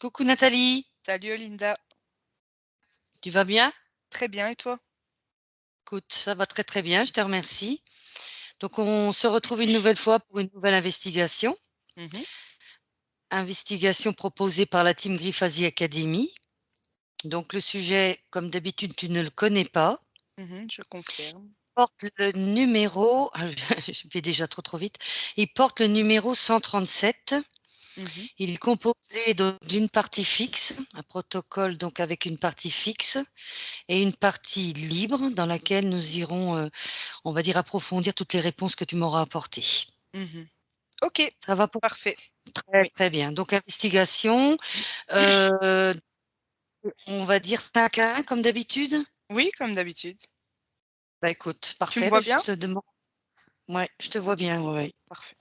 Coucou Nathalie, Salut Olinda, tu vas bien? très bien et toi? Écoute, ça va très très bien, je te remercie. Donc on se retrouve une nouvelle fois pour une nouvelle investigation. Mhm, Investigation proposée par la Team Grifazi Academy. Donc le sujet, comme d'habitude, tu ne le connais pas. je confirme. Porte le numéro, je vais déjà trop vite. Il porte le numéro 137. Mhm, Il est composé d'une partie fixe, un protocole donc avec une partie fixe et une partie libre dans laquelle nous irons on va dire approfondir toutes les réponses que tu m'auras apportées. mhm. Ok, Ça va pour parfait. très, Oui, très bien. Donc investigation, heu, on va dire 5 à 1 comme d'habitude? oui, comme d'habitude. Bah, écoute, Tu me parfait, bah, vois je bien? te demande ouais, je te vois bien, ouais, ouais. Parfait.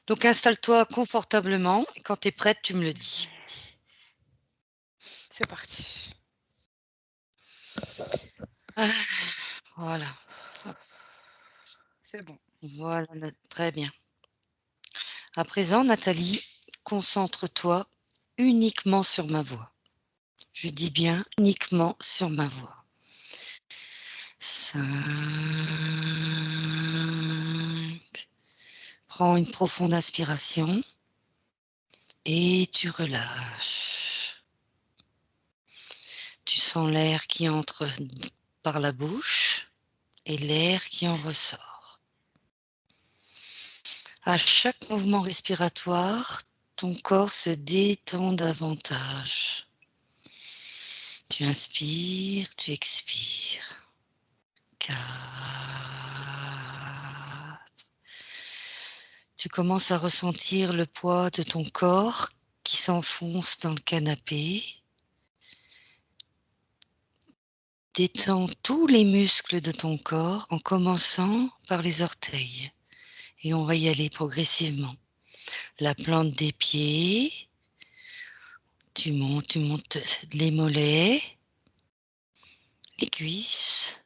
Donc installe-toi confortablement et quand tu es prête, tu me le dis. C'est parti. Ah, voilà, C'est bon. voilà, très bien. À présent, Nathalie, concentre-toi uniquement sur ma voix. Je dis bien uniquement sur ma voix. 5. Prends une profonde inspiration et tu relâches. Tu sens l'air qui entre par la bouche et l'air qui en ressort. À chaque mouvement respiratoire, ton corps se détend davantage. Tu inspires, tu expires. 4. Tu commences à ressentir le poids de ton corps qui s'enfonce dans le canapé. Détends tous les muscles de ton corps en commençant par les orteils. Et on va y aller progressivement. La plante des pieds, tu montes les mollets, les cuisses,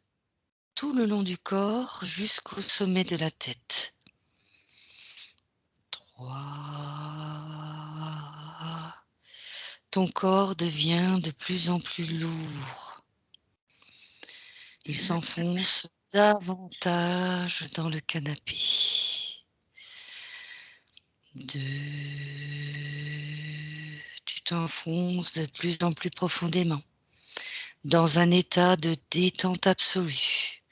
tout le long du corps jusqu'au sommet de la tête. 3. Ton corps devient de plus en plus lourd. Il s'enfonce davantage dans le canapé. 2. Tu t'enfonces de plus en plus profondément dans un état de détente absolue,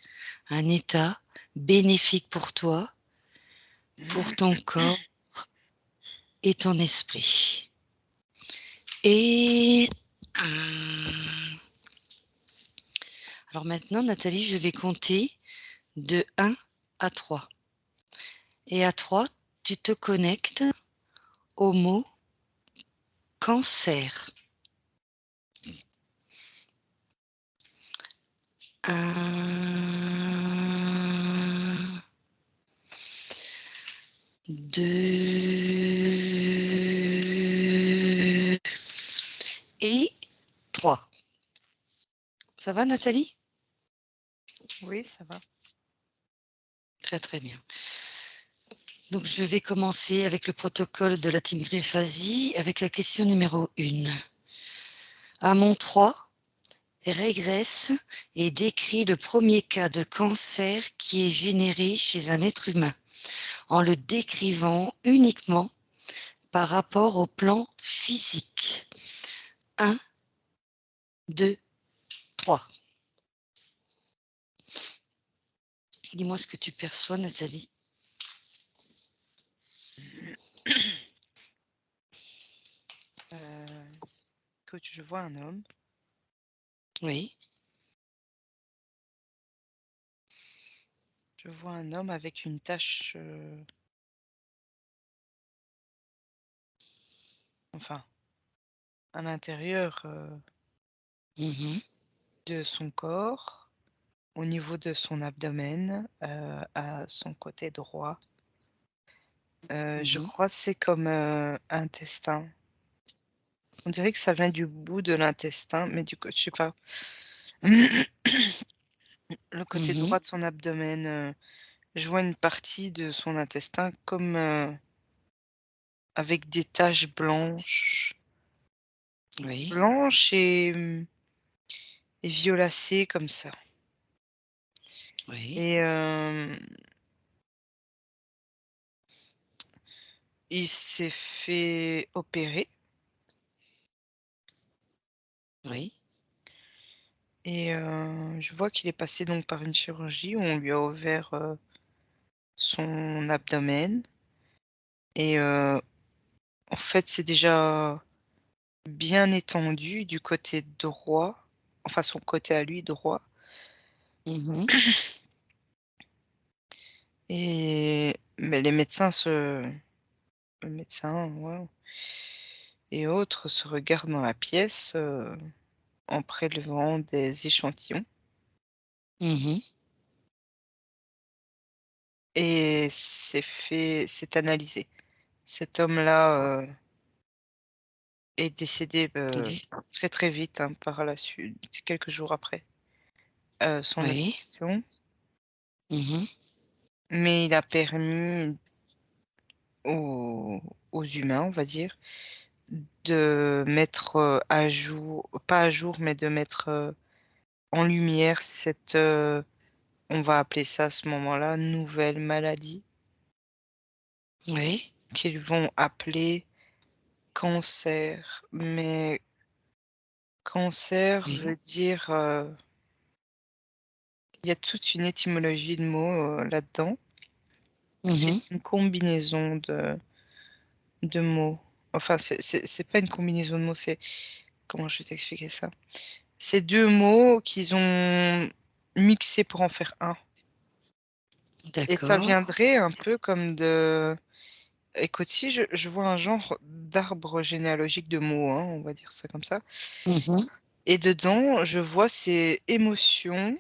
un état bénéfique pour toi, pour ton corps et ton esprit. Et alors maintenant, Nathalie, je vais compter de 1 à 3. Et à 3, tu te connectes au mot cancer. 1, 2 et 3. Ça va, Nathalie? Oui, ça va. Très, très bien. Donc, je vais commencer avec le protocole de la team Grifazi avec la question numéro 1. À mon 3, régresse et décrit le premier cas de cancer qui est généré chez un être humain, en le décrivant uniquement par rapport au plan physique. 1, 2, 3. Dis-moi ce que tu perçois, Nathalie. Écoute, je vois un homme. Oui. Je vois un homme avec une tache, enfin, à l'intérieur Mhm. de son corps, au niveau de son abdomen, à son côté droit. Je Mhm. crois que c'est comme intestin. On dirait que ça vient du bout de l'intestin, mais du coup, je sais pas. Le côté Mhm. droit de son abdomen, je vois une partie de son intestin comme, avec des taches blanches. Oui, blanche et violacée comme ça. oui, Et il s'est fait opérer oui. et je vois qu'il est passé donc par une chirurgie où on lui a ouvert, son abdomen et en fait, c'est déjà bien étendu du côté droit, enfin son côté à lui droit Mmh. et mais les médecins le médecin, ouais et autres se regardent dans la pièce, en prélevant des échantillons Mmh. et c'est analysé. Cet homme-là, est décédé, Oui, très, très vite, hein, par la suite, quelques jours après, son oui. opération, Mmh. mais il a permis aux aux humains, on va dire, de mettre, à jour pas à jour, mais de mettre, en lumière cette, on va appeler ça à ce moment-là, nouvelle maladie Oui, qu'ils vont appeler cancer. Mais cancer oui. veut dire, il y a toute une étymologie de mots, là-dedans. C'est Mmh. une combinaison de mots. Enfin, c'est pas une combinaison de mots, c'est comment je vais t'expliquer ça? C'est 2 mots qu'ils ont mixés pour en faire un et ça D'accord. viendrait un peu comme de écoute, si je vois un genre d'arbre généalogique de mots, hein, on va dire ça comme ça Mmh. et dedans, je vois ces émotions,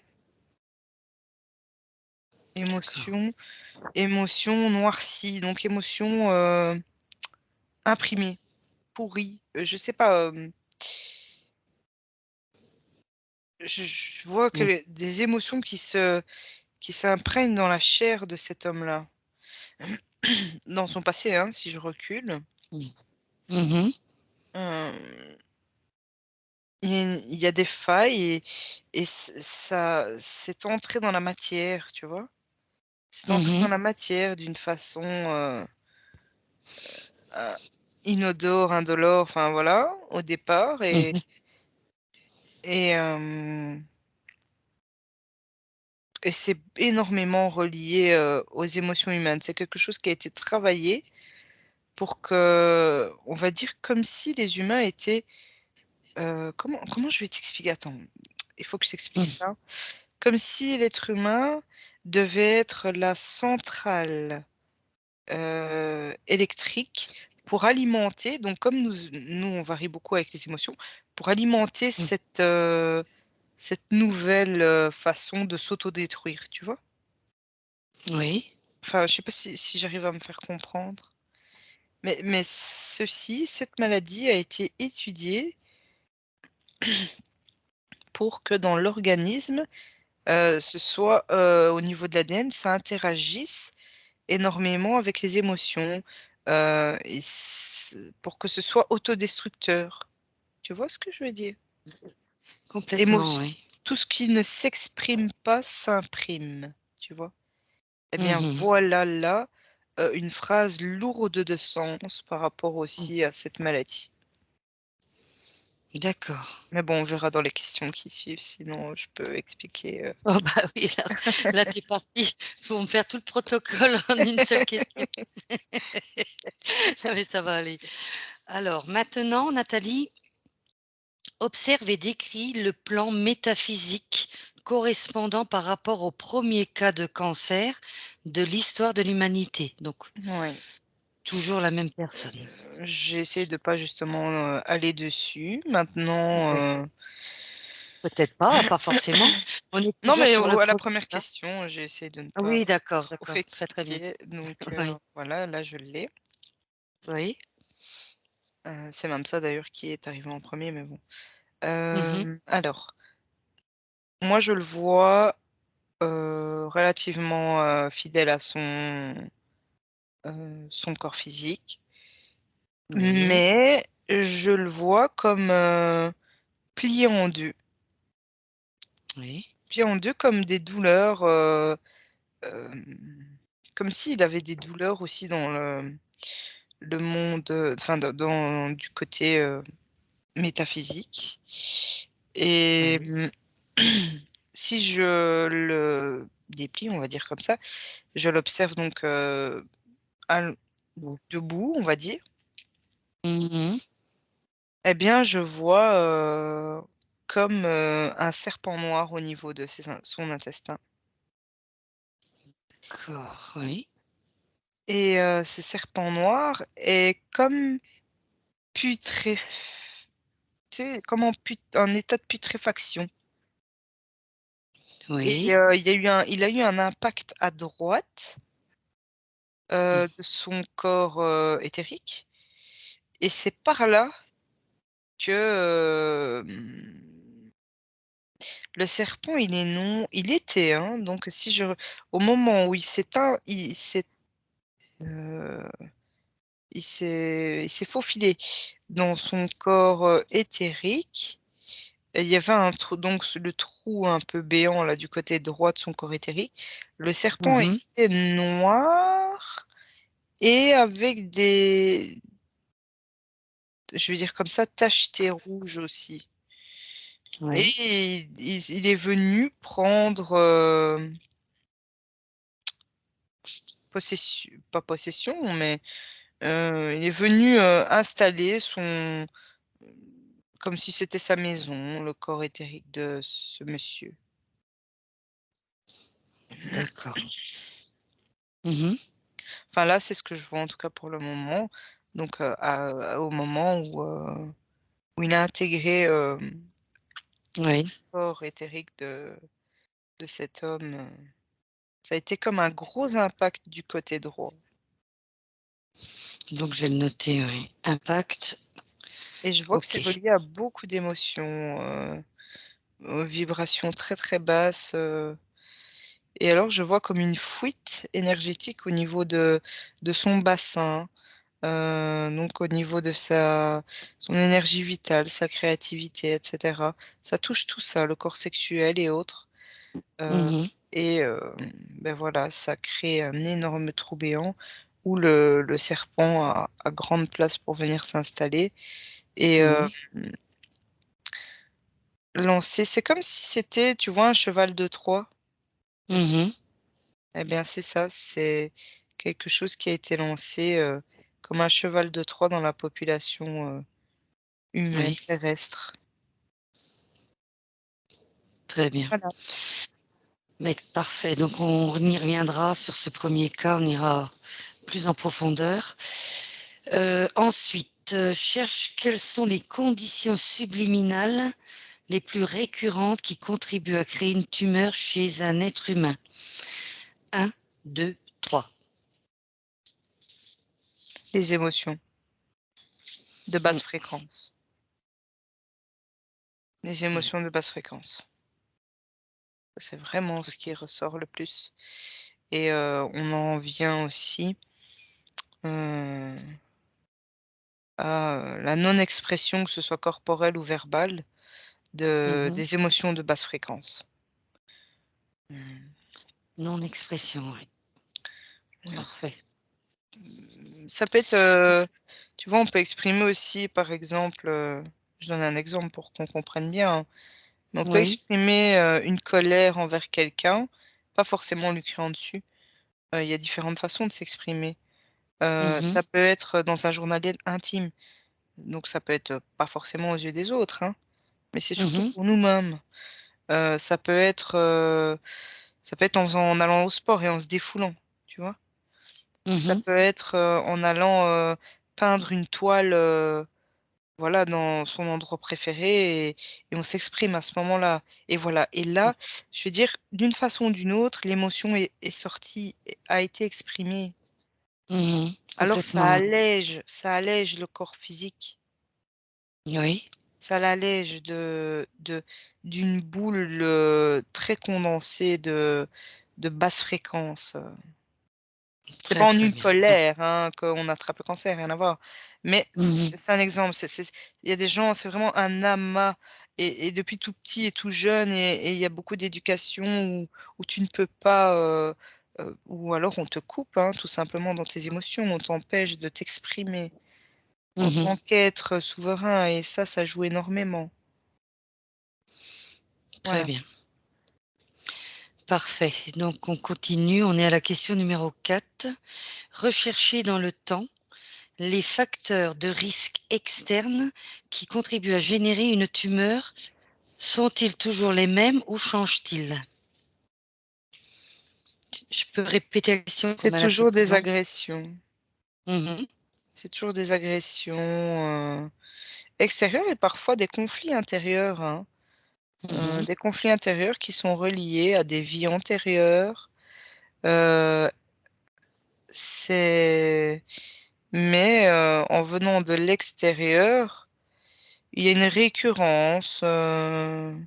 D'accord. émotions, émotions noircies, donc émotions, imprimées, pourries, je sais pas, je vois que Mmh. des émotions qui s'imprègnent dans la chair de cet homme-là. Dans son passé, hein, si je recule, Mmh. Mmh. hem, il y a des failles et ça c'est entré dans la matière, tu vois? C'est entré dans Mmh. la matière d'une façon, heu, inodore, indolore, enfin voilà, au départ Mmh. et hem et c'est énormément relié, aux émotions humaines. C'est quelque chose qui a été travaillé pour que, on va dire, comme si les humains étaient, comment je vais t'expliquer? Attends, il faut que je t'explique Mmh. ça. Comme si l'être humain devait être la centrale, électrique pour alimenter donc comme nous on varie beaucoup avec les émotions, pour alimenter Mmh. cette nouvelle, façon de s'autodétruire, tu vois? Oui. Enfin, je sais pas si j'arrive à me faire comprendre, mais cette maladie a été étudiée pour que dans l'organisme, ce soit, au niveau de l'ADN, ça interagisse énormément avec les émotions, et pour que ce soit autodestructeur. Tu vois ce que je veux dire? Complètement, Émotion oui. tout ce qui ne s'exprime pas s'imprime, tu vois? Eh bien Mmh. voilà là, une phrase lourde de sens par rapport Mmh. aussi à cette maladie. D'accord. Mais bon, on verra dans les questions qui suivent, sinon je peux expliquer, Oh bah oui, là tu es parti pour me faire tout le protocole en une seule question. Non mais ça va aller. Alors maintenant, Nathalie, observe et décrit le plan métaphysique correspondant par rapport au premier cas de cancer de l'histoire de l'humanité. Donc Oui, toujours la même personne. j'essaie de pas justement, aller dessus. Maintenant, Oui. Peut-être pas, pas forcément. On est non toujours mais sur le au à la produit, première hein. question, j'ai essayé de ne Ah pas oui, d'accord, trop d'accord, très, très bien. expliquer donc Oui, voilà, là je l'ai. oui. C'est même ça d'ailleurs qui est arrivé en premier, mais bon. Mmh. Alors, moi je le vois, relativement, fidèle à son corps physique, Oui. mais je le vois comme plié en deux. Oui. Plié en deux comme des douleurs, comme s'il avait des douleurs aussi dans le monde, enfin du côté métaphysique. Et Oui. si je le déplie, on va dire comme ça, je l'observe donc debout, on va dire. Mhm. Eh bien, je vois comme un serpent noir au niveau de son intestin. D'accord, oui. Et ce serpent noir est comme putré... tu sais, comme en état de putréfaction. Et Oui. il a eu un impact à droite de son corps éthérique. Et c'est par là que le serpent, il était, hein, donc si je, au moment où il s'éteint, euh, il s'est faufilé dans son corps éthérique. Et il y avait un trou, donc le trou un peu béant là du côté droit de son corps éthérique. Le serpent Mhm. était noir et avec je veux dire comme ça, tacheté rouge aussi. Et Oui. il est venu prendre possession, pas possession, mais il est venu installer comme si c'était sa maison, le corps éthérique de ce monsieur. D'accord. Mhm. Enfin là, c'est ce que je vois en tout cas pour le moment. Donc au moment où il a intégré Oui. le corps éthérique de cet homme, ça a été comme un gros impact du côté droit. Donc, je vais le noter, oui. Impact. Et je vois que c'est OK. relié à beaucoup d'émotions, aux vibrations très très basses. Et alors, je vois comme une fuite énergétique au niveau de son bassin, donc au niveau de son énergie vitale, sa créativité, etc. Ça touche tout ça, le corps sexuel et autres. Euh, Mhm. et ben voilà, ça crée un énorme trou béant où le serpent a grande place pour venir s'installer. Et Oui. lancer, c'est comme si c'était, tu vois, un cheval de Troie. Je sais. Mhm. Eh bien, c'est ça, c'est quelque chose qui a été lancé comme un cheval de Troie dans la population humaine Oui. terrestre. Très bien. Voilà. Mais parfait. Donc, on y reviendra sur ce premier cas. On ira plus en profondeur. Ensuite, cherche quelles sont les conditions subliminales les plus récurrentes qui contribuent à créer une tumeur chez un être humain. Un, 2, 3. Les émotions de basse fréquence. Les Oui. émotions de basse fréquence. C'est vraiment ce qui ressort le plus. Et on en vient aussi euh, à la non-expression, que ce soit corporelle ou verbale, Mhm. des émotions de basse fréquence. Mm. Non-expression, oui. Oui. Parfait. Ça peut être, tu vois, on peut exprimer aussi, par exemple, je donne un exemple pour qu'on comprenne bien, hein, mais on peut Oui. exprimer une colère envers quelqu'un, pas forcément lui criant dessus. Il y a différentes façons de s'exprimer. Mhm. Ça peut être dans un journal intime, donc ça peut être pas forcément aux yeux des autres, hein, mais c'est surtout Mhm. pour nous-mêmes. Euh, ça peut être, euh, ça peut être en allant au sport et en se défoulant, tu vois. Ça Mhm. peut être en allant peindre une toile, voilà, dans son endroit préféré et on s'exprime à ce moment-là. Et voilà. Et là, je veux dire, d'une façon ou d'une autre, l'émotion est sortie, a été exprimée. Mhm. Alors Complètement, oui. ça allège le corps physique. Oui. Ça l'allège d'une boule très condensée de basse fréquence. C'est Très, pas en très une bien. Donc polaire, hein, qu'on attrape le cancer, rien à voir. Mais mmh c'est un exemple, il y a des gens, c'est vraiment un amas et depuis tout petit et tout jeune et il y a beaucoup d'éducation où tu ne peux pas, ou alors on te coupe, hein, tout simplement dans tes émotions, on t'empêche de t'exprimer en Mmh. tant qu'être souverain et ça joue énormément. Très Voilà. bien. Parfait. Donc on continue, on est à la question numéro 4. Rechercher dans le temps les facteurs de risque externes qui contribuent à générer une tumeur sont-ils toujours les mêmes ou changent-ils? Je peux répéter la question C'est comme à la toujours des précédente? agressions. Mmh. C'est toujours des agressions, extérieures et parfois des conflits intérieurs, hein. Mmh. Des conflits intérieurs qui sont reliés à des vies antérieures, heu, c'est mais en venant de l'extérieur, il y a une récurrence, il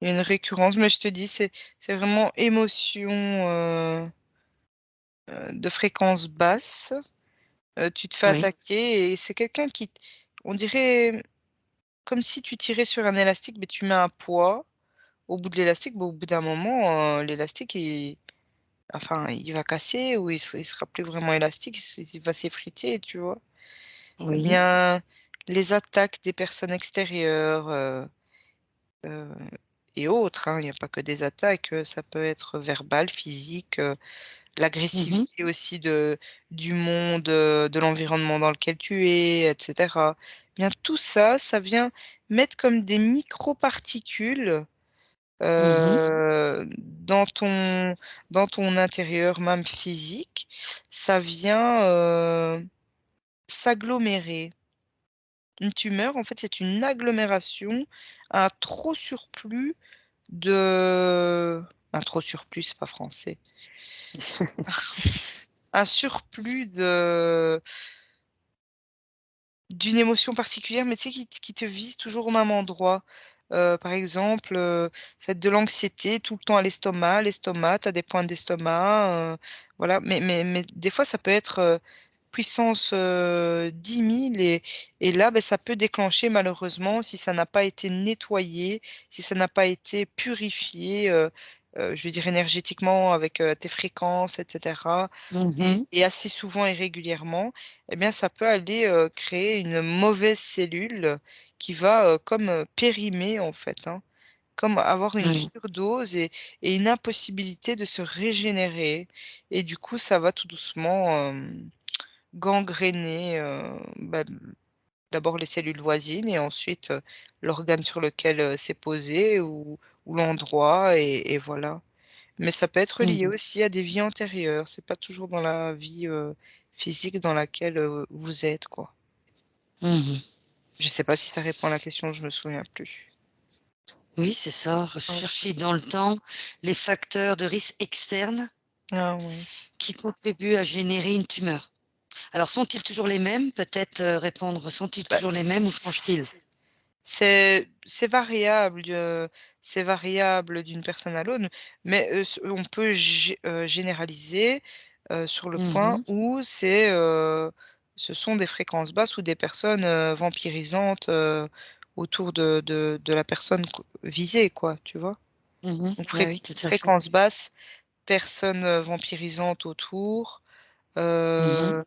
y a une récurrence, mais je te dis, c'est vraiment émotion, de fréquence basse, tu te fais Oui, attaquer et c'est quelqu'un qui on dirait comme si tu tirais sur un élastique, mais tu mets un poids au bout de l'élastique, bah, au bout d'un moment, l'élastique enfin, il va casser ou il sera plus vraiment élastique, il va s'effriter, tu vois? Eh oui. bien, les attaques des personnes extérieures, heu et autres, hein, il n'y a pas que des attaques, ça peut être verbal, physique, Mmh. l'agressivité aussi du monde, de l'environnement dans lequel tu es et cetera. Eh bien, tout ça, ça vient mettre comme des microparticules, Mmh. dans ton intérieur, même physique. Ça vient, s'agglomérer. Une tumeur, en fait, c'est une agglomération, un trop surplus un trop surplus, c'est pas français. Un surplus d'une émotion particulière, mais tu sais, qui te vise toujours au même endroit. Par exemple, ça va être de l'anxiété tout le temps à l'estomac, tu as des pointes d'estomac, voilà. Mais des fois, ça peut être, puissance, 10 000 et là, beh, ça peut déclencher malheureusement, si ça n'a pas été nettoyé, si ça n'a pas été purifié, je veux dire énergétiquement avec, tes fréquences et cetera Mmh. et assez souvent et régulièrement, eh bien ça peut aller, créer une mauvaise cellule qui va, comme, périmer en fait, hein. Comme avoir une Oui. surdose et une impossibilité de se régénérer et du coup ça va tout doucement, gangréner, bah, d'abord les cellules voisines et ensuite, l'organe sur lequel, c'est posé ou l'endroit et voilà. Mais ça peut être lié Mmh. aussi à des vies antérieures, c'est pas toujours dans la vie, physique dans laquelle, vous êtes, quoi. Mmh. Je sais pas si ça répond à la question, je me souviens plus. Oui, c'est ça, OK. rechercher dans le temps les facteurs de risque externes Ah oui. qui contribuent à générer une tumeur. Alors sont-ils toujours les mêmes? Peut-être, répondre: «Sont-ils Bah, toujours les mêmes ou changent-ils?» c'est variable d'une personne à l'autre, mais on peut généraliser, sur le point Mmh. où ce sont des fréquences basses ou des personnes, vampirisantes, autour de la personne visée quoi, tu vois? Mmh. Donc Ah oui, tout à fait. fréquence basse, personne, vampirisante autour, Mmh. heu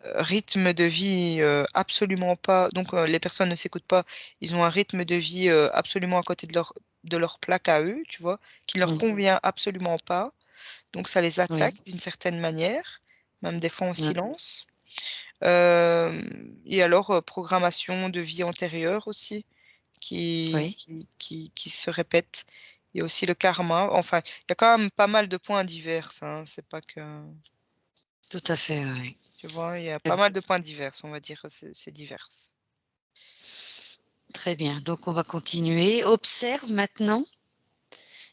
rythme de vie, absolument pas donc les personnes ne s'écoutent pas. Ils ont un rythme de vie, absolument à côté de leur plaque à eux, tu vois? Qui ne leur Mmh. convient absolument pas, donc ça les attaque Oui, d'une certaine manière, même des fois en ouais, silence. Et alors, programmation de vie antérieure aussi qui oui, qui qui qui se répète. Il y a aussi le karma, enfin, il y a quand même pas mal de points divers, hein, c'est pas que tout à fait, oui. tu vois? Il y a pas Oui. mal de points divers, on va dire, c'est divers. Très bien, donc on va continuer. Observe maintenant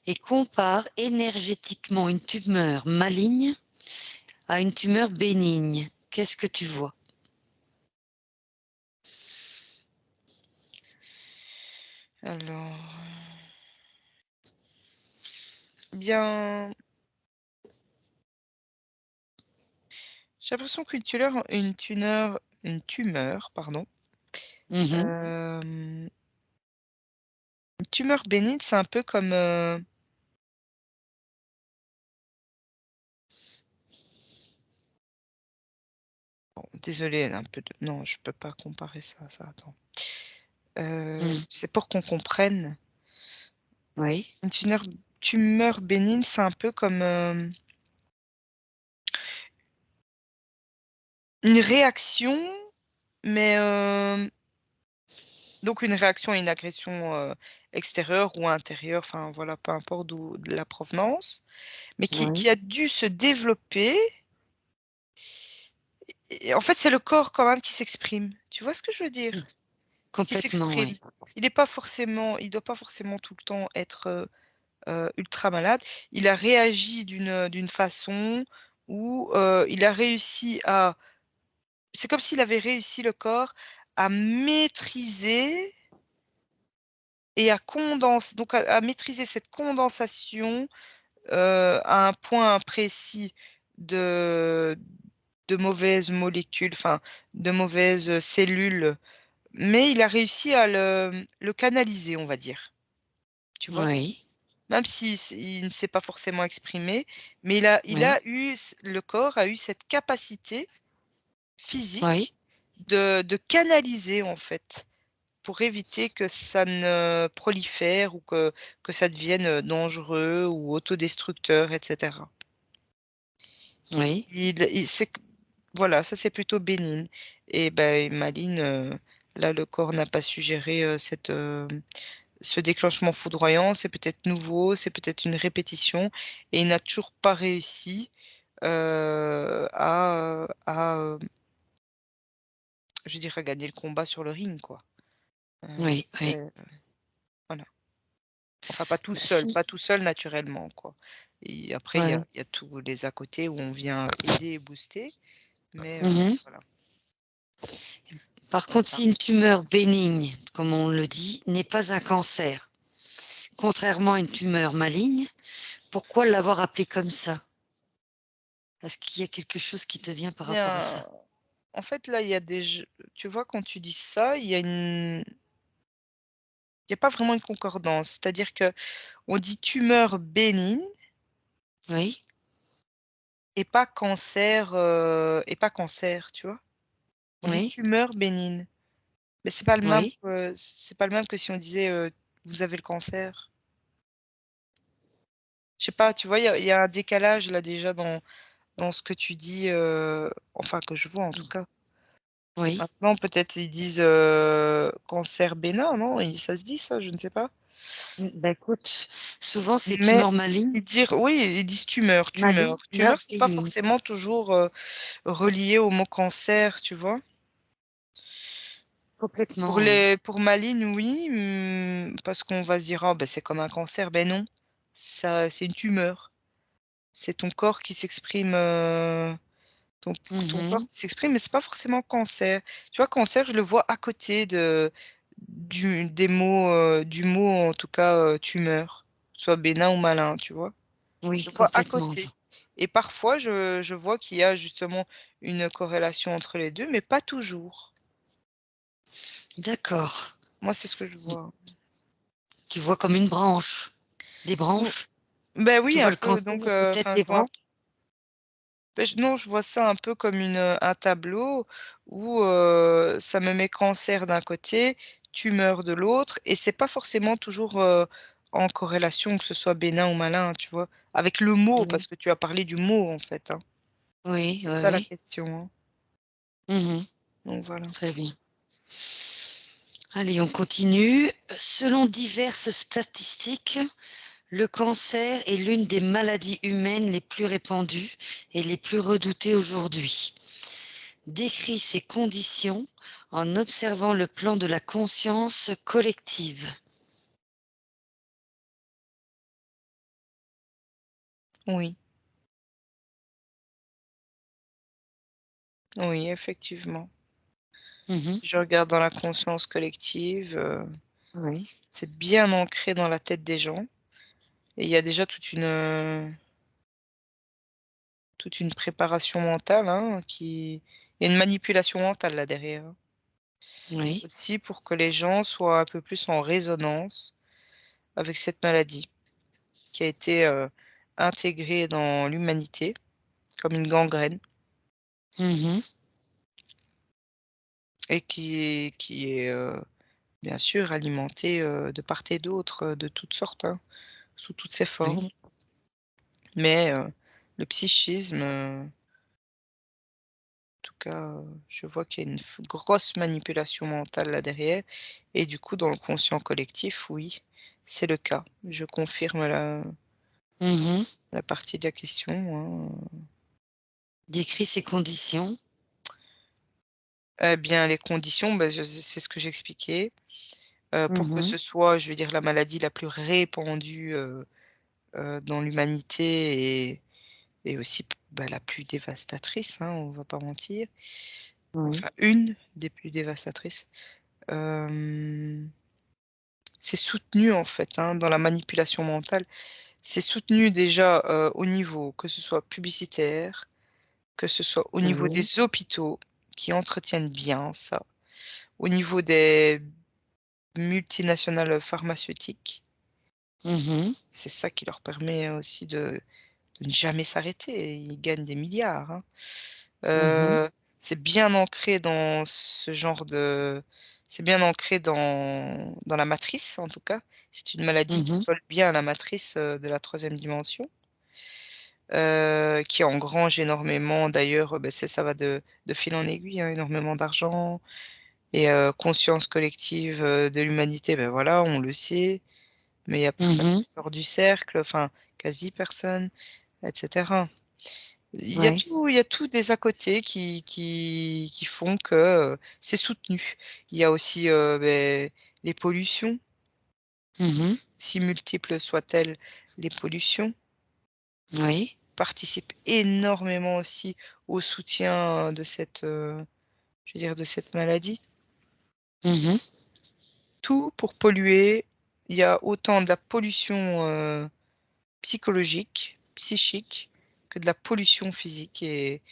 et compare énergétiquement une tumeur maligne à une tumeur bénigne. Qu'est-ce que tu vois? Alors, bien, J'ai l'impression une tumeur, pardon, Mmh. une tumeur bénigne, c'est un peu comme, bon, désolée, un peu de non, je peux pas comparer ça à ça, attends. Mmh. C'est pour qu'on comprenne. Oui. Une tumeur bénigne, c'est un peu comme, une réaction, mais, donc une réaction à une agression, extérieure ou intérieure, enfin voilà, peu importe d'où de la provenance, mais qui Oui. a dû se développer et en fait, c'est le corps quand même qui s'exprime. Tu vois ce que je veux Mmh. dire? Qui Complètement, s'exprime. oui. Il doit pas forcément tout le temps être, ultra malade. Il a réagi d'une façon où, il a réussi à c'est comme s'il avait réussi le corps à maîtriser et à maîtriser cette condensation, à un point précis de mauvaises molécules, enfin de mauvaises, cellules, mais il a réussi à le canaliser, on va dire, tu vois? Oui. Même si il ne s'est pas forcément exprimé, mais Oui. le corps a eu cette capacité Oui. physique de canaliser, en fait, pour éviter que ça ne prolifère ou que ça devienne, dangereux ou autodestructeur et cetera. Oui. Il c'est Voilà, ça c'est plutôt bénigne et ben, maligne, là le corps n'a pas su gérer, ce déclenchement foudroyant. C'est peut-être nouveau, c'est peut-être une répétition et il n'a toujours pas réussi, je veux dire, à gagner le combat sur le ring, quoi. Oui. Oui. C'est Voilà. Enfin Bah, si. pas tout seul naturellement, quoi. Et après Ouais. il y a tous les à côté où on vient aider et booster, mais Mmh. voilà, Par contre, voilà. si une tumeur bénigne, comme on le dit, n'est pas un cancer, contrairement à une tumeur maligne, pourquoi l'avoir appelée comme ça? Est-ce qu'il y a quelque chose qui te vient par rapport à ça? Bien, en fait, là, il y a des jeux tu vois, quand tu dis ça, il y a pas vraiment une concordance. C'est-à-dire que on dit tumeur bénigne Oui. et pas cancer, tu vois? On dit Oui. tumeur bénigne, mais Oui. c'est pas le même que si on disait, «Vous avez le cancer». Je sais pas, tu vois, il y a un décalage là déjà dans ce que tu dis, enfin que je vois en tout Mmh. cas. Oui. Maintenant peut-être ils disent, cancer bénin, non? Ça se dit ça? Je ne sais pas. Bah, écoute, souvent c'est Mais tumeur maligne, ils disent tumeur, tumeur. maligne, tumeur Tumeur, c'est pas bénigne. forcément toujours, relié au mot cancer, tu vois? Complètement, oui. Pour maligne, oui, parce qu'on va se dire: «Ah ben c'est comme un cancer». Ben non, ça c'est une tumeur. C'est ton corps qui s'exprime, ton corps Mmh. qui s'exprime, mais c'est pas forcément cancer. Tu vois, cancer, je le vois à côté du mot en tout cas, tumeur, soit bénin ou malin, tu vois? Oui, Je le vois à complètement. côté et parfois je vois qu'il y a justement une corrélation entre les 2, mais pas toujours. D'accord. Moi, c'est ce que je vois. Tu vois comme une branche, des Ou branches? Ben Tu oui, vois un le peu, cancer, donc peut-être enfin, des je vois branches? non, je vois ça un peu comme un tableau où, ça me met cancer d'un côté, tumeur de l'autre et c'est pas forcément toujours, en corrélation, que ce soit bénin ou malin, tu vois? Avec le mot, Oui. parce que tu as parlé du mot, en fait, hein. Oui, C'est oui, ça la oui. question, hein, Mmh. donc voilà. Très bien. Allez, on continue. Selon diverses statistiques, le cancer est l'une des maladies humaines les plus répandues et les plus redoutées aujourd'hui. Décrit ces conditions en observant le plan de la conscience collective. Oui, oui, effectivement. Mmh. Si je regarde dans la conscience collective, Oui. c'est bien ancré dans la tête des gens et il y a déjà toute une préparation mentale, hein, il y a une manipulation mentale là derrière, hein. Oui. Aussi pour que les gens soient un peu plus en résonance avec cette maladie qui a été, intégrée dans l'humanité comme une gangrène Mmh. et qui est, bien sûr alimentée, de part et d'autre, de toutes sortes, hein, sous toutes ses formes. Oui. Mais, le psychisme, en tout cas, je vois qu'il y a une grosse manipulation mentale là derrière et du coup dans le conscient collectif, oui, c'est le cas. Je confirme Mmh. la partie de la question, hein. Décris ces conditions. Eh bien, les conditions, bah, je c'est ce que j'expliquais, pour que Mmh. ce soit, je veux dire, la maladie la plus répandue, dans l'humanité et aussi bah, la plus dévastatrice, hein, on va pas mentir. Oui. Enfin, une des plus dévastatrices. Hem, c'est soutenu en fait, hein, dans la manipulation mentale. C'est soutenu déjà, au niveau que ce soit publicitaire, que ce soit au niveau Oui. des hôpitaux qui entretiennent bien ça, au niveau des multinationales pharmaceutiques. Mmh. C'est ça qui leur permet aussi de ne jamais s'arrêter. Ils gagnent des milliards, hein. Mmh. C'est bien ancré dans ce genre de c'est bien ancré dans la matrice, en tout cas. C'est une maladie qui Mmh. colle bien à la matrice, de la troisième dimension, qui engrange énormément d'ailleurs, beh, ça va de fil en aiguille, hein, énormément d'argent et conscience collective, de l'humanité, ben, voilà, on le sait, mais il y a personne Mmh. qui sort du cercle, enfin, quasi personne et cetera. Oui. Il y a tout des à côté qui font que, c'est soutenu. Il y a aussi, les pollutions, Mmh. si multiples soient-elles, les pollutions Oui. participent énormément aussi au soutien de cette, je veux dire de cette maladie. Mmh. Tout pour polluer. Il y a autant de la pollution, psychologique, psychique, que de la pollution physique et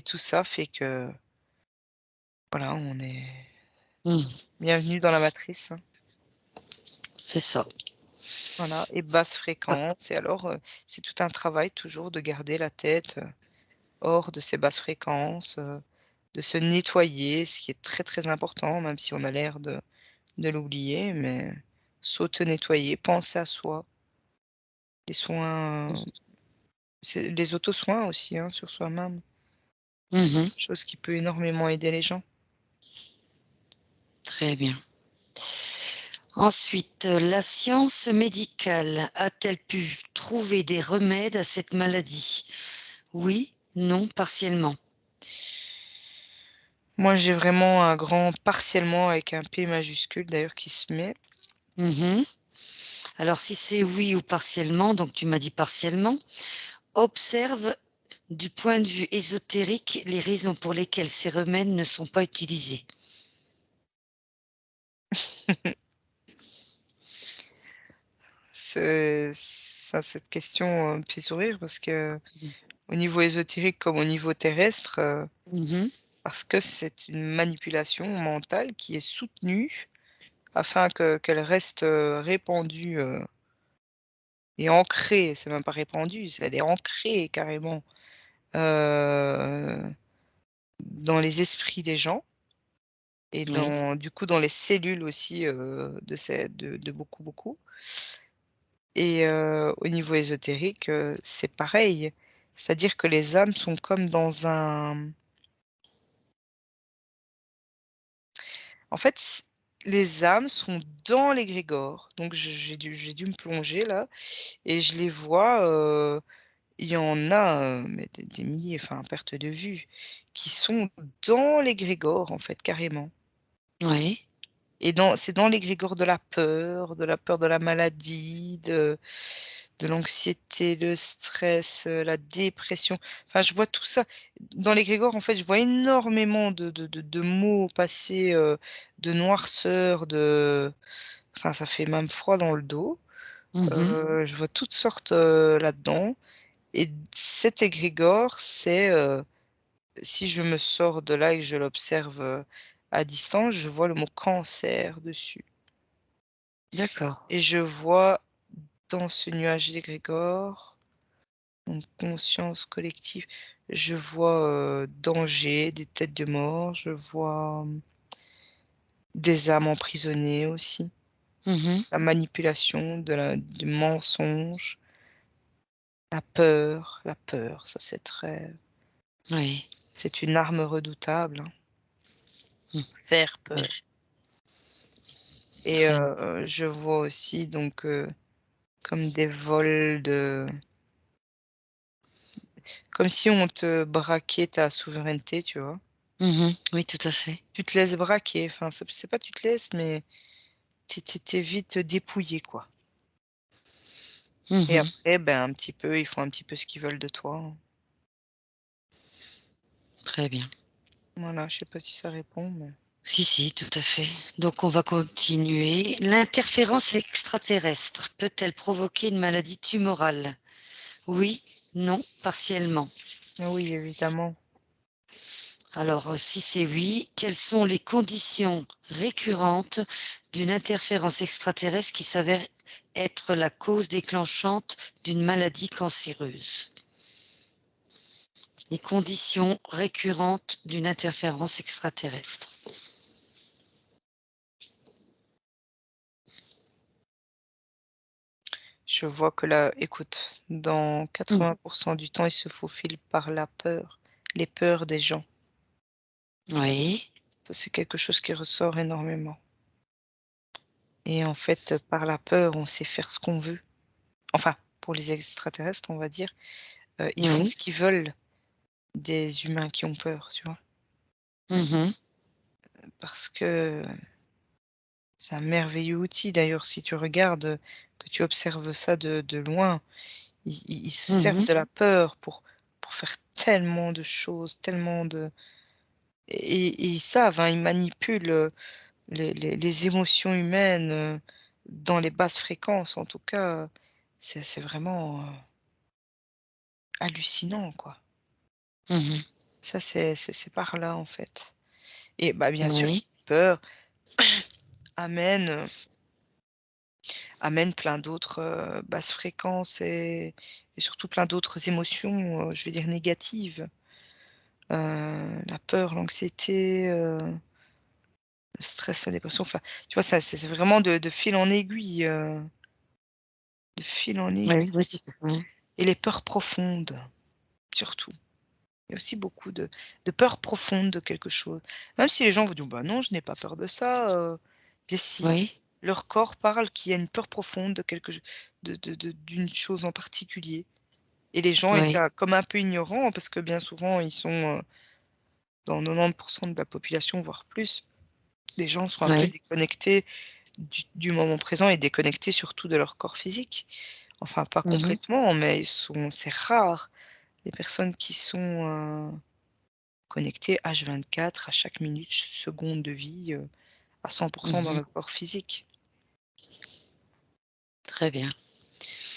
tout ça fait que, voilà, on est Mmh. bienvenue dans la matrice, hein. C'est ça. Voilà et basse Ah. fréquence et alors, c'est tout un travail toujours de garder la tête, hors de ces basses fréquences, de se nettoyer, ce qui est très, très important, même si on a l'air de l'oublier, mais s'auto-nettoyer, penser à soi, les soins, c'est les auto-soins aussi, hein, sur soi-même. C'est Mmh. quelque chose qui peut énormément aider les gens. Très bien. Ensuite, la science médicale a-t-elle pu trouver des remèdes à cette maladie? Oui, non, partiellement. Moi, j'ai vraiment un grand partiellement avec un P majuscule d'ailleurs qui se met. Mmh. Alors si c'est oui ou partiellement, donc tu m'as dit partiellement, observe du point de vue ésotérique les raisons pour lesquelles ces remèdes ne sont pas utilisés. Cette question, me fait sourire parce que Mmh. au niveau ésotérique comme au niveau terrestre, Mmh. parce que c'est une manipulation mentale qui est soutenue afin qu'elle reste, répandue, et ancrée, c'est même pas répandue, elle est ancrée carrément, heu, dans les esprits des gens et Oui. du coup dans les cellules aussi, de beaucoup, beaucoup et au niveau ésotérique, c'est pareil. C'est-à-dire que les âmes sont comme dans un en fait, les âmes sont dans l'égrégore, donc j'ai dû me plonger là et je les vois, il y en a, mais des milliers, enfin à perte de vue, qui sont dans l'égrégore en fait, carrément Oui. et c'est dans l'égrégore de la peur de la maladie, de l'anxiété, le stress, la dépression. Enfin, je vois tout ça. Dans l'égrégore, en fait, je vois énormément de mots passés, de noirceur, enfin, ça fait même froid dans le dos. Mmh. Je vois toutes sortes, là-dedans Et cet égrégore, c'est, si je me sors de là et que je l'observe, à distance, je vois le mot cancer dessus D'accord. et je vois dans ce nuage d'égrégore, donc conscience collective, je vois, danger, des têtes de mort, je vois, des âmes emprisonnées aussi, Mmh. la manipulation, du mensonge, la peur, ça Oui. c'est une arme redoutable, hein, Mmh. faire Oui. peur. Et Très je vois aussi donc, comme des vols de comme si on te braquait ta souveraineté, tu vois? mmh. Oui, tout à fait. Tu te laisses braquer, enfin, c'est pas tu te laisses, mais tu es vite dépouillé, quoi. Et Mmh. après, ben, un petit peu ils font un petit peu ce qu'ils veulent de toi, hein. Très bien. Voilà, je sais pas si ça répond, mais Si, si, tout à fait. Donc on va continuer. L'interférence extraterrestre peut-elle provoquer une maladie tumorale? Oui, non, partiellement. oui, évidemment. Alors, si c'est oui, quelles sont les conditions récurrentes d'une interférence extraterrestre qui s'avère être la cause déclenchante d'une maladie cancéreuse? Les conditions récurrentes d'une interférence extraterrestre. Je vois que là écoute, dans Mmh. 80 du temps, il se faufile par la peur, les peurs des gens. Oui, Ça, c'est quelque chose qui ressort énormément. Et en fait, par la peur, on sait faire ce qu'on veut. Enfin, pour les extraterrestres, on va dire, ils font oui. ce qu'ils veulent des humains qui ont peur, tu vois? Mmh. Parce que c'est un merveilleux outil d'ailleurs si tu regardes, que tu observes ça de loin, ils se servent Mmh. de la peur pour faire tellement de choses, tellement de et ils savent, hein, ils manipulent, les émotions humaines, dans les basses fréquences en tout cas, c'est vraiment, hallucinant quoi. Mmh. Ça c'est par là en fait et bah, bien sûr Oui, qui dit peur amène, amène plein d'autres, basses fréquences et surtout plein d'autres émotions, je vais dire négatives. La peur, l'anxiété, le stress, la dépression, enfin, tu vois? Ça c'est vraiment de fil en aiguille, de fil en oui, aiguille oui, tout à fait. et les peurs profondes, surtout. Il y a aussi beaucoup de peurs profondes de quelque chose. Même si les gens vous disent: «Bah non, je n'ai pas peur de ça», bien si, Oui, leur corps parle qu'il y a une peur profonde de quelque ch de d'une chose en particulier et les gens étaient oui. comme un peu ignorants parce que bien souvent ils sont, dans 90 de la population, voire plus, les gens sont un peu Oui. déconnectés du moment présent et déconnectés surtout de leur corps physique. Enfin pas Mmh. complètement, mais ils sont c'est rare les personnes qui sont, connectées H24 à chaque minute, seconde de vie, à 100 dans Mmh. leur corps physique. Très bien.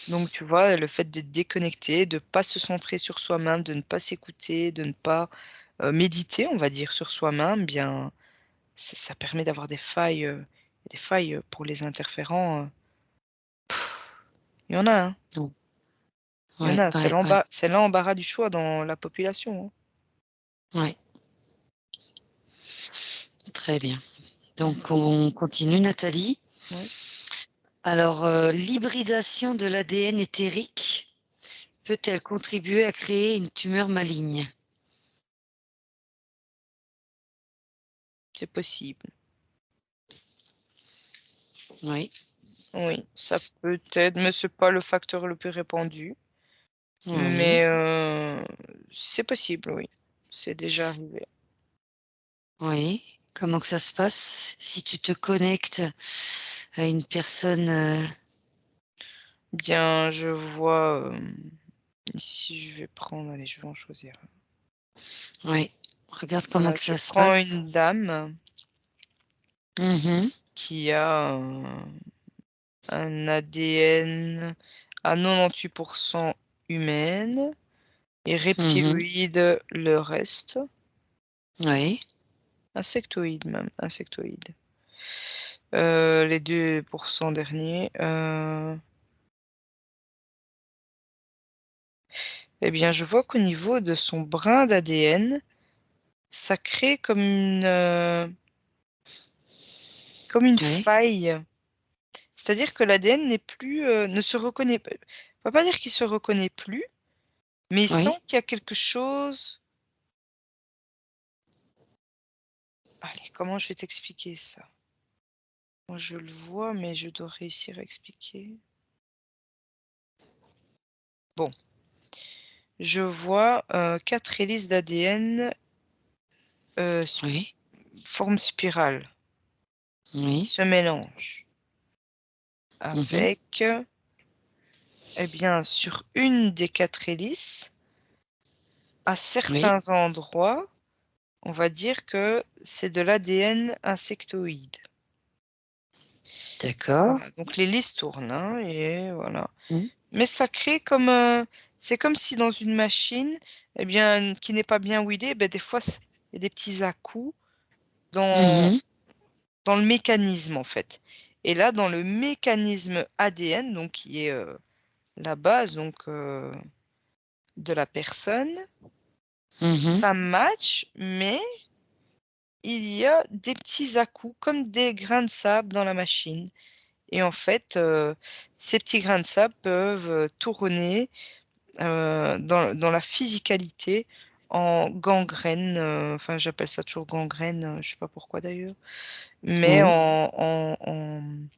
Donc tu vois, le fait d'être déconnecté, de pas se centrer sur soi-même, de ne pas s'écouter, de ne pas, méditer, on va dire, sur soi-même, bien, ça permet d'avoir des failles, pour les interférents, il y en a, hein. Donc Il y en ouais, a, ouais, ouais, c'est l'embarras du choix dans la population, hein. ouais. Très bien. Donc on continue, Nathalie. Ouais, Alors, l'hybridation de l'ADN éthérique peut-elle contribuer à créer une tumeur maligne? c'est possible. Oui, Oui, ça peut être, mais c'est pas le facteur le plus répandu. Mais oui, c'est possible, oui. C'est déjà arrivé. oui. Comment que ça se passe si tu te connectes à une personne, Bien, je vois, ici, je vais prendre allez, je vais en choisir un. oui, regarde comment Voilà, que je ça se prends passe. une dame Mmh. qui a un ADN à 98 humaine et reptiloïde le reste. Oui. Insectoïde même, insectoïde. Les 2% derniers. Eh bien, je vois qu'au niveau de son brin d'ADN, ça crée comme une Oui. faille. C'est-à-dire que l'ADN n'est plus, ne se reconnaît pas. On va pas dire qu'il se reconnaît plus, mais il sent Oui. qu'il y a quelque chose. Allez, comment je vais t'expliquer ça? Moi, je le vois, mais je dois réussir à expliquer. Bon, je vois 4 hélices d'ADN Oui. forme spirale qui Oui. se mélangent Mhm. avec, eh bien, sur une des 4 hélices, à Oui. certains endroits, on va dire que c'est de l'ADN insectoïde. D'accord. Voilà, donc l'hélice tourne, hein, et voilà. Mhm. Mais ça crée comme, c'est comme si dans une machine, eh bien, qui n'est pas bien huilée, des fois, il y a des petits à-coups dans Mhm. dans le mécanisme, en fait. Et là, dans le mécanisme ADN, donc qui est, la base donc, de la personne, Mhm. ça match, mais il y a des petits à-coups, comme des grains de sable dans la machine. Et en fait, ces petits grains de sable peuvent, tourner, dans la physicalité en gangrène, enfin j'appelle ça toujours gangrène, je sais pas pourquoi d'ailleurs, mais Oui.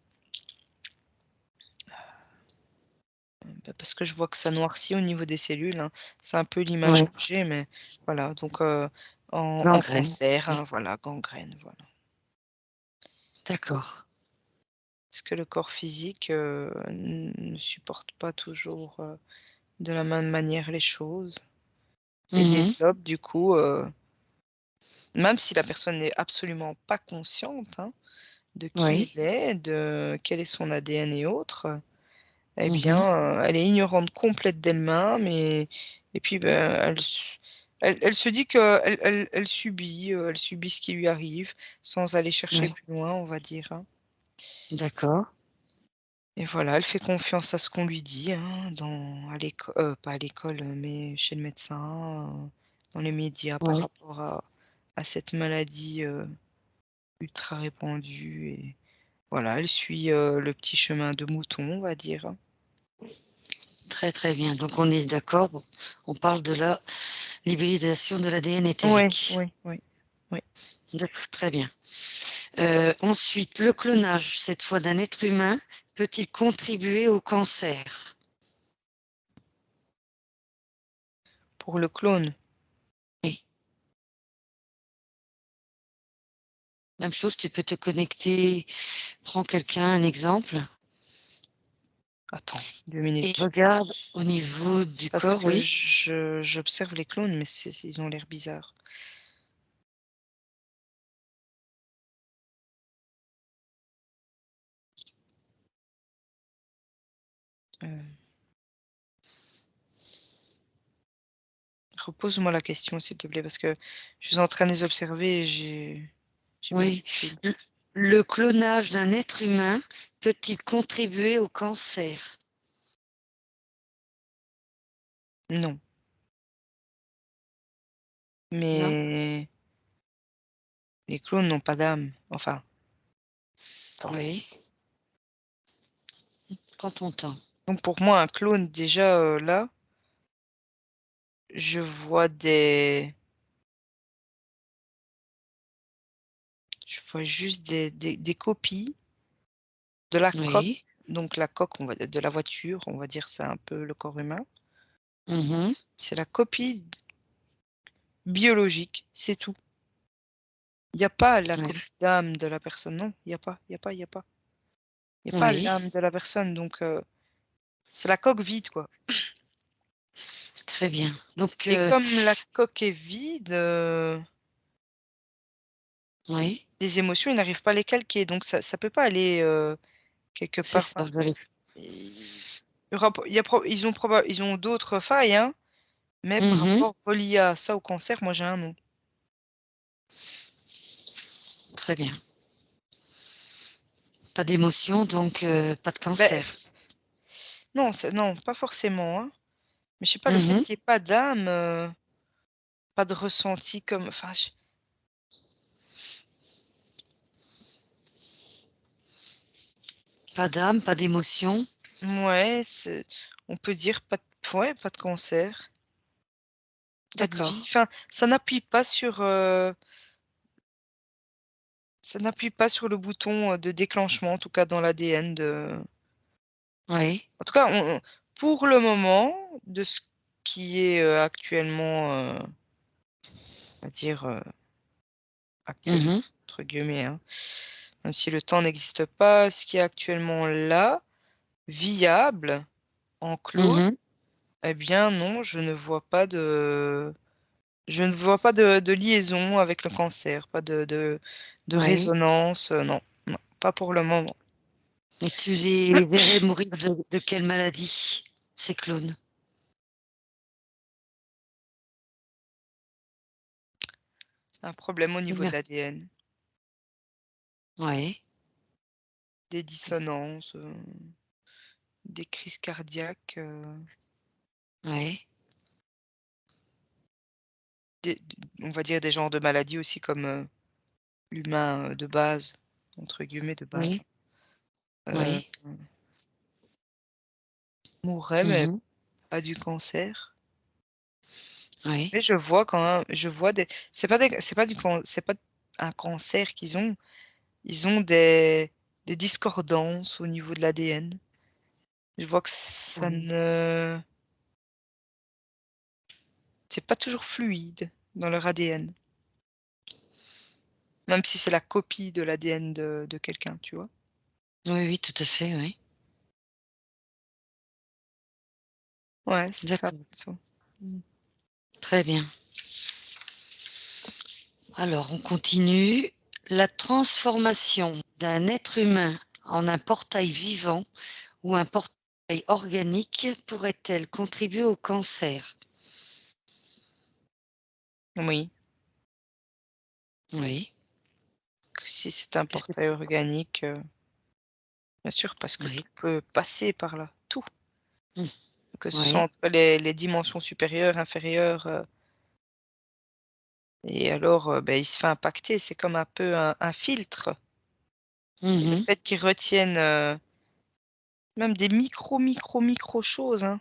parce que je vois que ça noircit au niveau des cellules, hein. C'est un peu l'image Oui. que j'ai, mais voilà, donc en Gangrène. cancer, Oui. hein, voilà, gangrène, voilà. D'accord. Parce que le corps physique, ne supporte pas toujours, de la même manière les choses et Mhm. développe du coup, même si la personne n'est absolument pas consciente, hein, de qui Oui. elle est, de quel est son ADN et autres, eh bien, Mhm. elle est ignorante complète d'elle-même et puis, ben, elle se dit qu'elle subit, elle subit ce qui lui arrive sans aller chercher Oui. plus loin, on va dire, hein. D'accord. Et voilà, elle fait confiance à ce qu'on lui dit, hein, pas à l'école, mais chez le médecin, dans les médias par Oui. rapport à cette maladie, ultra répandue et voilà, elle suit, le petit chemin de mouton, on va dire, hein. Très, très bien. Donc on est d'accord, on parle de la l'hybridation de l'ADN Oui, éthérique. oui, oui, oui. D'accord, très bien. Ensuite, le clonage, cette fois d'un être humain, peut-il contribuer au cancer? Pour le clone. Oui. Même chose, tu peux te connecter, prends quelqu'un, un exemple, Attends, 2 et minutes. regarde au niveau du Parce corps, que oui. j'observe les clones, mais ils ont l'air bizarres. Heu, repose-moi la question, s'il te plaît, parce que je suis en train de les observer et j'ai perdu Oui. le fil. Le clonage d'un être humain peut-il contribuer au cancer? Non, Non? mais les clones n'ont pas d'âme. Enfin, attends. Oui. Prends ton temps. Donc pour moi, un clone déjà, là, je vois juste des copies de la coque, Oui. donc la coque, on va de la voiture, on va dire c'est un peu le corps humain. Mmh. C'est la copie biologique, c'est tout. Il y a pas la Oui. copie d'âme de la personne, non, il y a pas, il y a pas, il y a pas. Il y a pas Oui. l'âme de la personne, donc c'est la coque vide, quoi. Très bien. Donc, Et comme la coque est vide, oui, les émotions, ils n'arrivent pas à les calquer, donc ça peut pas aller, quelque c'est part, ça, enfin, voilà. Ils ont d'autres failles, hein, mais par Mmh. rapport relié à ça, au cancer, moi j'ai un non. Très bien. Pas d'émotion, donc pas de Beh, cancer. non, pas forcément, hein, mais je sais pas, le fait Mmh. qu'il y ait pas d'âme, pas de ressenti comme enfin je Pas d'âme, pas d'émotion. mouais, on peut dire pas de ouais, pas de cancer, pas de vie, D'accord. enfin, ça n'appuie pas sur le bouton, de déclenchement, en tout cas dans l'ADN de Oui. en tout cas, on pour le moment, de ce qui est, actuellement, on va dire, «actuellement» Mmh. entre guillemets, hein, même si le temps n'existe pas, ce qui est actuellement là, viable, enclos, Mmh. eh bien non, je ne vois pas de liaison avec le cancer, pas de Oui. résonance, non, non, pas pour le moment. Et tu les verrais mourir de quelle maladie, ces clones? Un problème au Eh niveau de bien, l'ADN, ouais, des dissonances, des crises cardiaques, ouais. on va dire des genres de maladies aussi comme, l'humain, «de base», entre guillemets «de base», Oui, heu, oui. mourrait mais Mmh. pas du cancer. Oui. Mais je vois c'est pas un cancer qu'ils ont, ils ont des discordances au niveau de l'ADN. Je vois que ça Mmh. ne c'est pas toujours fluide dans leur ADN, même si c'est la copie de l'ADN de quelqu'un, tu vois? Oui, oui, tout à fait, oui. Ouais, c'est ça D'accord, plutôt. Mmh. très bien. Alors on continue. La transformation d'un être humain en un portail vivant ou un portail organique pourrait-elle contribuer au cancer? Oui, Oui. que si c'est un Qu'est-ce que portail organique, bien sûr, parce que tout oui. peut passer par là, tout. Mmh. Que ce soit Oui. entre les dimensions supérieures, inférieures, et alors, beh, il se fait impacter. C'est comme un peu un filtre et le Mmh. fait qu'ils retiennent, même des micro, micro, micro choses, hein.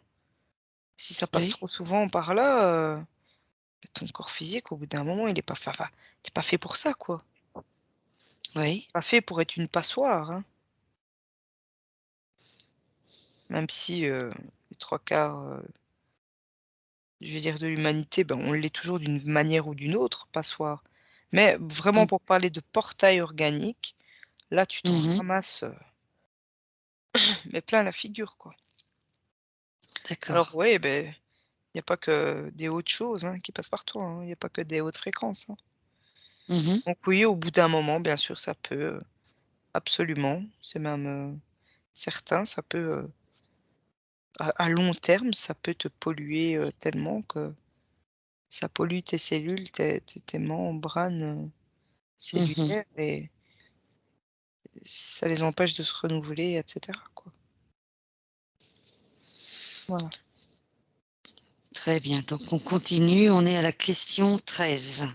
Si ça passe Oui. trop souvent par là, ton corps physique au bout d'un moment il est pas enfin, tu pas fait pour ça, quoi. Oui. Pas fait pour être une passoire, hein. Même si, les 3/4, je veux dire de l'humanité, ben, on l'est toujours d'une manière ou d'une autre, passoire. Mais vraiment Mmh. pour parler de portail organique, là tu t'en Mmh. ramasses, mais plein la figure, quoi. Alors D'accord. ouais, beh, il y a pas que des hautes choses, hein, qui passent par toi, hein. Il y a pas que des hautes fréquences, hein. Mmh. Donc oui, au bout d'un moment, bien sûr, ça peut, absolument, c'est même, certain, ça peut, à long terme, ça peut te polluer, tellement que ça pollue tes cellules, tes membranes, Mmh. cellulaires et ça les empêche de se renouveler et cetera, quoi. Voilà. Très bien, donc on continue, on est à la question 13.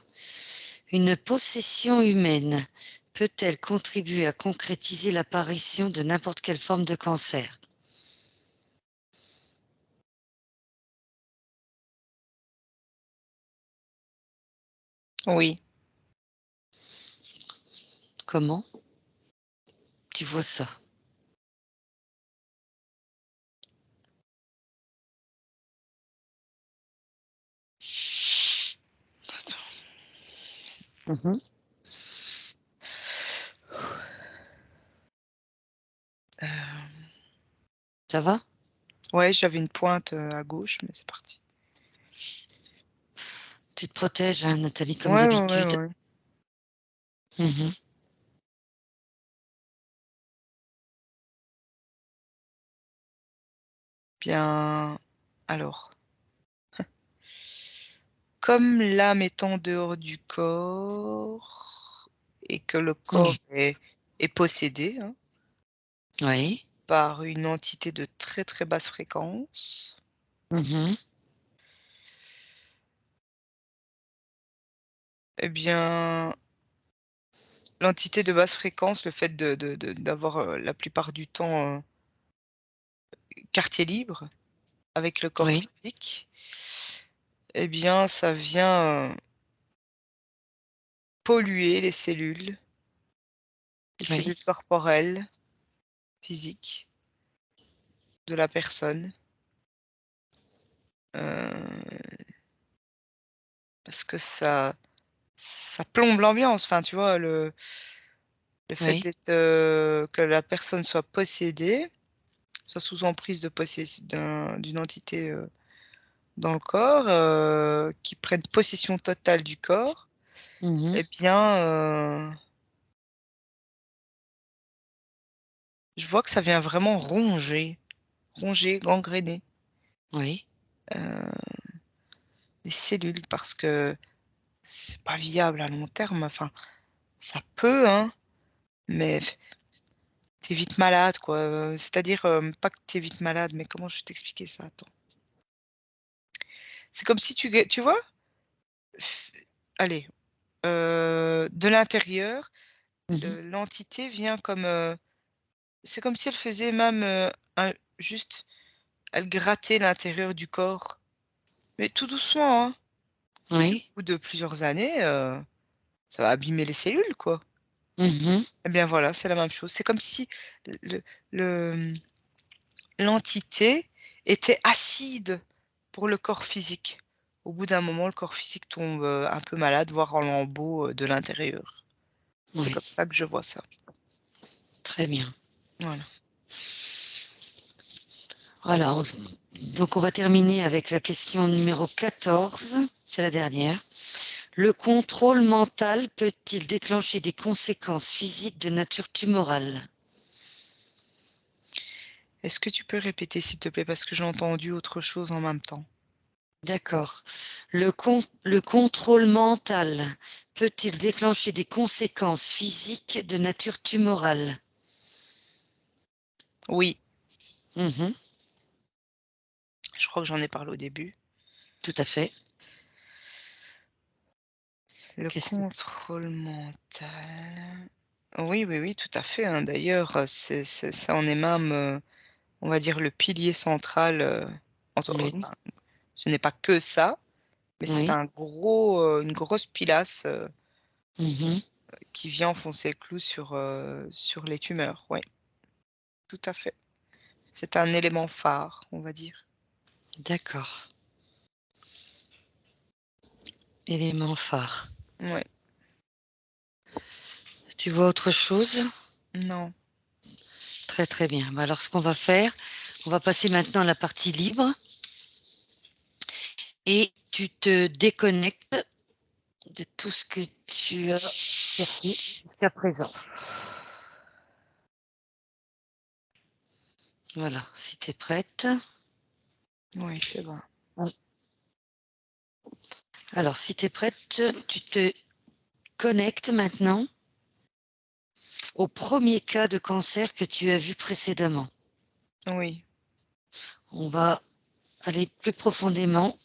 Une possession humaine peut-elle contribuer à concrétiser l'apparition de n'importe quelle forme de cancer? Oui. Comment tu vois ça? Attends, Mmh. Ça va? ouais, j'avais une pointe, à gauche, mais c'est parti. Tu te protèges, hein, Nathalie, comme Ouais, ouais, ouais, d'habitude. ouais. Mmh. Bien, alors, comme l'âme est en dehors du corps et que le corps est possédé, hein, Oui. par une entité de très, très basse fréquence, Mmh. eh bien, l'entité de basse fréquence, le fait d'avoir, la plupart du temps, quartier libre avec le corps Oui. physique, eh bien, ça vient, polluer les Oui. cellules corporelles, physiques de la personne, heu, parce que ça plombe l'ambiance. Enfin, tu vois, le fait Oui. d'être, que la personne soit possédée, soit sous emprise de d'une entité, dans le corps, qui prenne possession totale du corps, Mmh. eh bien, je vois que ça vient vraiment ronger, gangréner, Oui. heu, les cellules parce que c'est pas viable à long terme. Enfin, ça peut, hein, mais tu es vite malade, quoi, c'est-à-dire, pas que tu es vite malade, mais comment je vais t'expliquer ça? Attends. C'est comme si tu vois? F Allez, de l'intérieur, Mmh. l'entité vient comme, c'est comme si elle faisait même, un juste elle grattait l'intérieur du corps, mais tout doucement, hein. Tu sais, au Oui. bout de plusieurs années, ça va abîmer les cellules, quoi. Mmh. Eh bien voilà, c'est la même chose. C'est comme si le le, mmh, l'entité était acide pour le corps physique. Au bout d'un moment, le corps physique tombe, un peu malade, voire en lambeaux, de l'intérieur. C'est Oui. comme ça que je vois ça. Très bien. Voilà. Voilà, donc on va terminer avec la question numéro 14, c'est la dernière. Le contrôle mental peut-il déclencher des conséquences physiques de nature tumorale? Est-ce que tu peux répéter, s'il te plaît? Parce que j'ai entendu autre chose en même temps. D'accord. Le contrôle mental peut-il déclencher des conséquences physiques de nature tumorale? Oui, Mmh. je crois que j'en ai parlé au début. Tout à fait. Le Qu'est-ce que contrôle mental. Oui, oui, oui, tout à fait, hein. D'ailleurs, ça en est même, on va dire le pilier central, oui, enfin, ce n'est pas que ça, mais c'est oui. une grosse pilasse, Mmh. qui vient enfoncer le clou sur les tumeurs. Oui, tout à fait. C'est un élément phare, on va dire. D'accord. Élément phare. Ouais. Tu vois autre chose? Non. Très, très bien. Bah, alors ce qu'on va faire, on va passer maintenant à la partie libre et tu te déconnectes de tout ce que tu as perçu jusqu'à présent. Voilà, si tu es prête. Oui, c'est vrai. Alors si tu es prête, tu te connectes maintenant au premier cas de cancer que tu as vu précédemment. Oui. On va aller plus profondément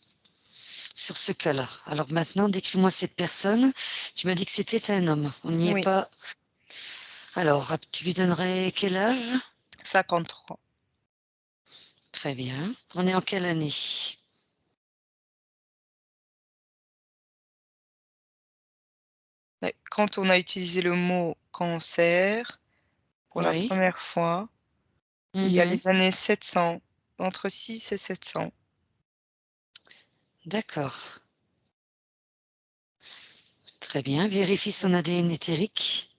sur ce cas-là. Alors maintenant, décris-moi cette personne. Tu m'as dit que c'était un homme. On n'y est Oui. pas. Alors, tu lui donnerais quel âge? 53. Très bien. On est en quelle année? Mais quand on a utilisé le mot cancer pour la Oui. première fois, il y a Mmh. les années 700, entre 6 et 700. D'accord. Très bien. Vérifie son ADN éthérique.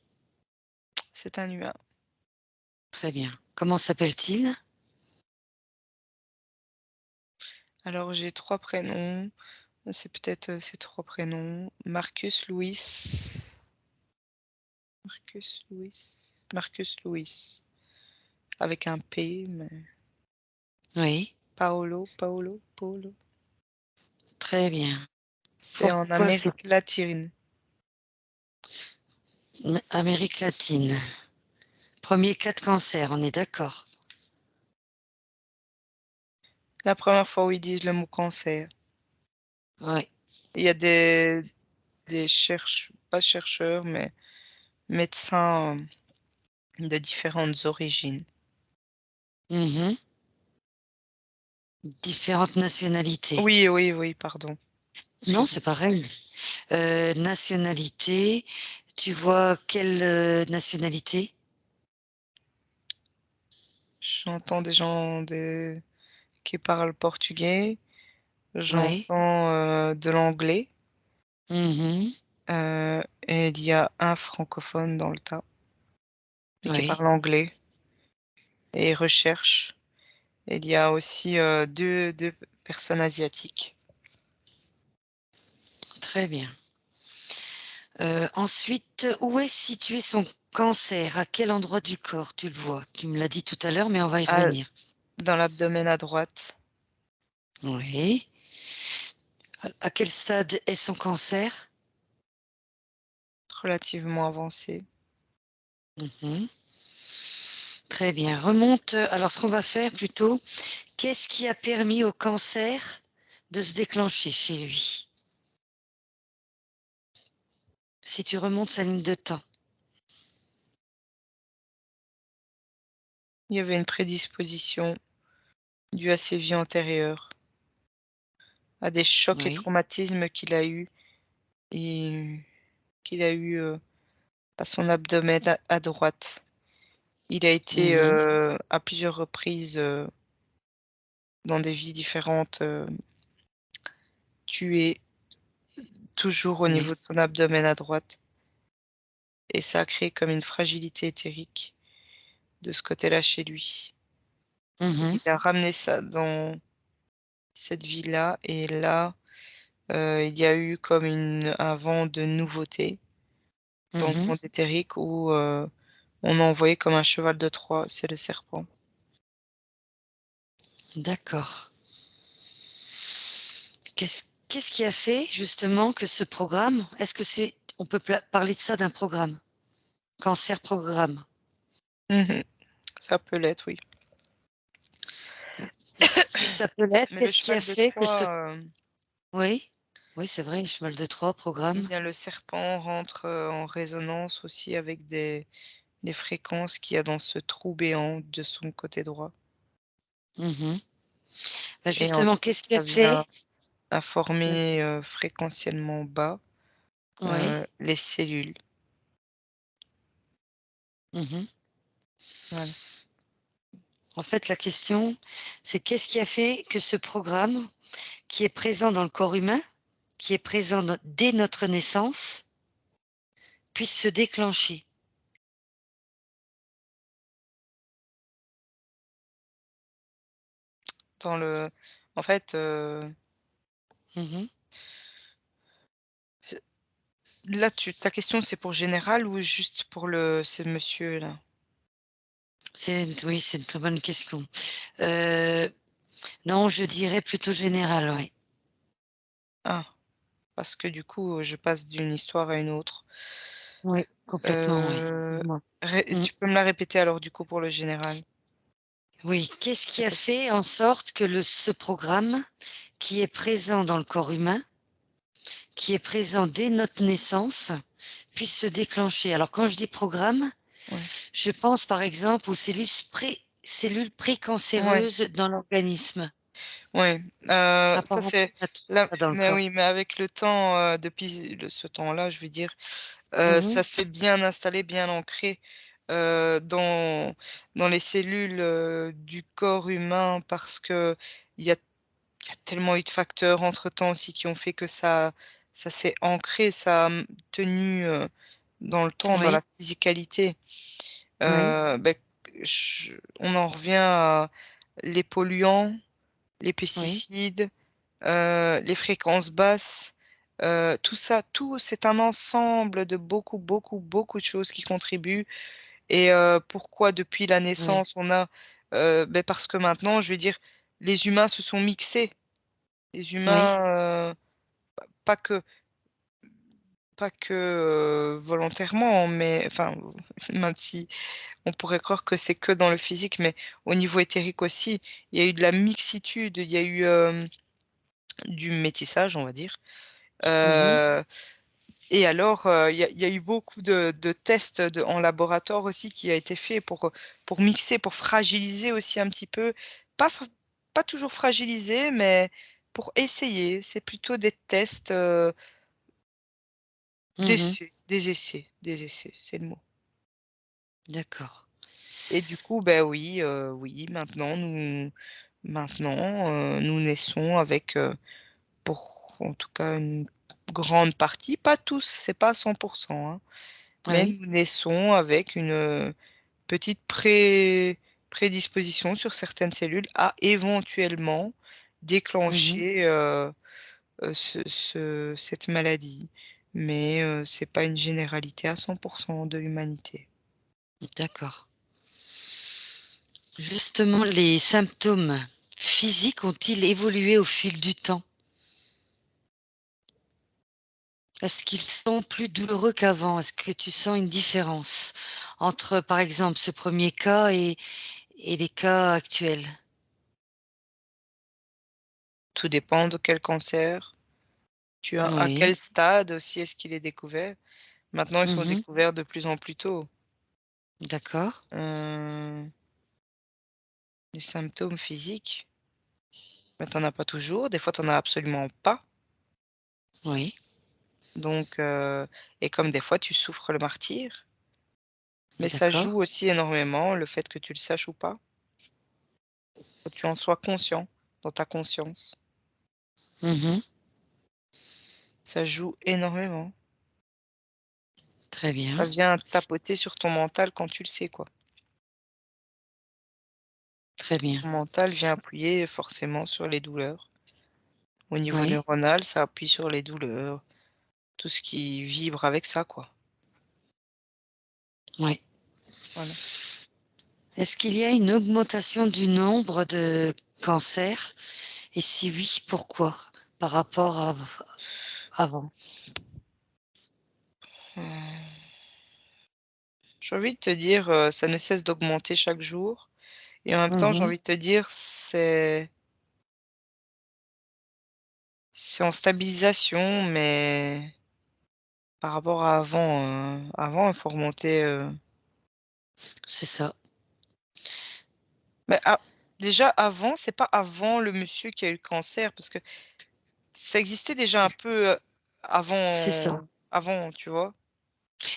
C'est un humain. Très bien. Comment s'appelle-t-il? Alors j'ai 3 prénoms, c'est peut-être, ces 3 prénoms. Marcus Louis, avec un P, mais Oui. Paolo. Très bien. C'est en Pourquoi c'est Amérique latine. Amérique latine? Premier cas de cancer, on est d'accord? La première fois où ils disent le mot cancer. Oui. Il y a des pas chercheurs, mais médecins de différentes origines. Mhm. Différentes nationalités. Oui, pardon. Non, Excuse-moi. c'est pareil. Nationalité, tu vois quelle nationalité? J'entends des gens qui parlent portugais. Oui. J'entends de l'anglais. Mhm. Et il y a un francophone dans le tas, mais qui Oui. parle anglais et recherche. Et il y a aussi deux personnes asiatiques. Très bien. Ensuite, où est situé son cancer? À quel endroit du corps tu le vois? Tu me l'as dit tout à l'heure, mais on va y Ah, revenir. dans l'abdomen à droite, Oui. À quel stade est son cancer? relativement avancé. Mhm. Très bien. Remonte. Alors, ce qu'on va faire plutôt, qu'est-ce qui a permis au cancer de se déclencher chez lui? Si tu remontes sa ligne de temps. Il y avait une prédisposition due à ses vies antérieures, à des chocs et Oui. traumatismes et qu'il a eu à son abdomen à droite. Il a été Mhm. à plusieurs reprises dans des vies différentes tué toujours au niveau Oui. de son abdomen à droite et ça a créé comme une fragilité éthérique de ce côté-là chez lui. Mhm. Il a ramené ça dans cette vie-là et là, il y a eu comme un vent de nouveauté dans le Mhm. monde éthérique où, on a envoyé comme un cheval de Troie, c'est le serpent. D'accord. Qu'est-ce qui a fait justement que ce programme, est-ce que on peut parler de ça d'un programme? Cancer programme. Mmh. Ça peut l'être, oui. Si ça peut l'être, Mais le qu'est-ce qui a cheval de fait que ce... Troie, Oui, oui, c'est vrai, cheval de Troie, eh programme. bien le serpent rentre, en résonance aussi avec les fréquences qu'il y a dans ce trou béant de son côté droit Mhm. Bah, et justement, ensuite qu'est-ce qui a ça vient fait? à former, fréquentiellement bas, Oui. les cellules. Mhm. Voilà. En fait, la question, c'est qu'est-ce qui a fait que ce programme, qui est présent dans le corps humain, qui est présent dès notre naissance, puisse se déclencher? Dans le En fait, Mhm. là ta question c'est pour général ou juste pour ce monsieur-là? Oui, c'est une très bonne question. Euh, non, je dirais plutôt général, oui. Ah, parce que du coup, je passe d'une histoire à une autre. Oui, complètement, oui. Heu, Dis-moi. Tu peux me la répéter alors du coup pour le général? Oui, qu'est-ce La qui a question. fait en sorte que ce programme, qui est présent dans le corps humain, qui est présent dès notre naissance, puisse se déclencher? Alors, quand je dis programme, Ouais. je pense par exemple aux cellules Ouais, précancéreuses dans l'organisme. ouais, ça Apparemment, c'est on a tout là ça dans le mais corps. oui, mais avec le temps, depuis ce temps-là, je veux dire, Mhm. ça s'est bien installé, bien ancré, dans les cellules, du corps humain parce qu'il y a il y a tellement eu de facteurs entre-temps aussi qui ont fait que ça s'est ancré, ça a, tenu, dans le temps, dans la Oui, physicalité. oui, Beh, on en revient à les polluants, les oui, pesticides, les fréquences basses, tout ça, tout c'est un ensemble de beaucoup, beaucoup, beaucoup de choses qui contribuent et pourquoi depuis la oui. naissance on a, parce que maintenant je veux dire, les humains se sont mixés. Les Oui. humains, pas que volontairement, mais enfin, même si on pourrait croire que c'est que dans le physique, mais au niveau éthérique aussi, il y a eu de la mixitude, il y a eu, du métissage, on va dire. Mmh. Heu et alors, il y a eu beaucoup de tests en laboratoire aussi qui a été fait pour mixer, pour fragiliser aussi un petit peu. Pas f pas toujours fragiliser, mais pour essayer. C'est plutôt des tests, Mmh. des essais, c'est le mot. D'accord. Et du coup, ben oui, oui, nous naissons avec, pour en tout cas une grande partie, pas tous, c'est pas à 100, hein, mais Oui. nous naissons avec une, petite prédisposition sur certaines cellules à éventuellement Mmh. déclencher, cette maladie. Mais, c'est pas une généralité à 100 de l'humanité. D'accord. Justement, les symptômes physiques ont-ils évolué au fil du temps? Est-ce qu'ils sont plus douloureux qu'avant? Est-ce que tu sens une différence entre, par exemple, ce premier cas et les cas actuels? Tout dépend de quel cancer tu as, à Oui. quel stade aussi est-ce qu'il est découvert. Maintenant, ils sont Mmh. découverts de plus en plus tôt. D'accord. Heu, les symptômes physiques, bah, tu en as pas toujours, des fois tu en as absolument pas. Oui. Donc, et comme des fois tu souffres le martyre, mais ça D'accord. joue aussi énormément le fait que tu le saches ou pas, que tu en sois conscient dans ta conscience. Mmh. Ça joue énormément. Très bien. Ça vient tapoter sur ton mental quand tu le sais, quoi. Très bien. Ton mental vient appuyer forcément sur les douleurs. Au niveau Oui. neuronal, ça appuie sur les douleurs, tout ce qui vibre avec ça, quoi. Oui. Voilà. Est-ce qu'il y a une augmentation du nombre de cancers? Et si oui, pourquoi? Par rapport à avant? Heu, j'ai envie de te dire, ça ne cesse d'augmenter chaque jour et en même temps, j'ai Mmh. envie de te dire, c'est en stabilisation, mais par rapport à avant, avant, il faut remonter, C'est ça. mais déjà avant, c'est pas avant le monsieur qui a eu le cancer parce que ça existait déjà un peu, C'est ça. avant, tu vois?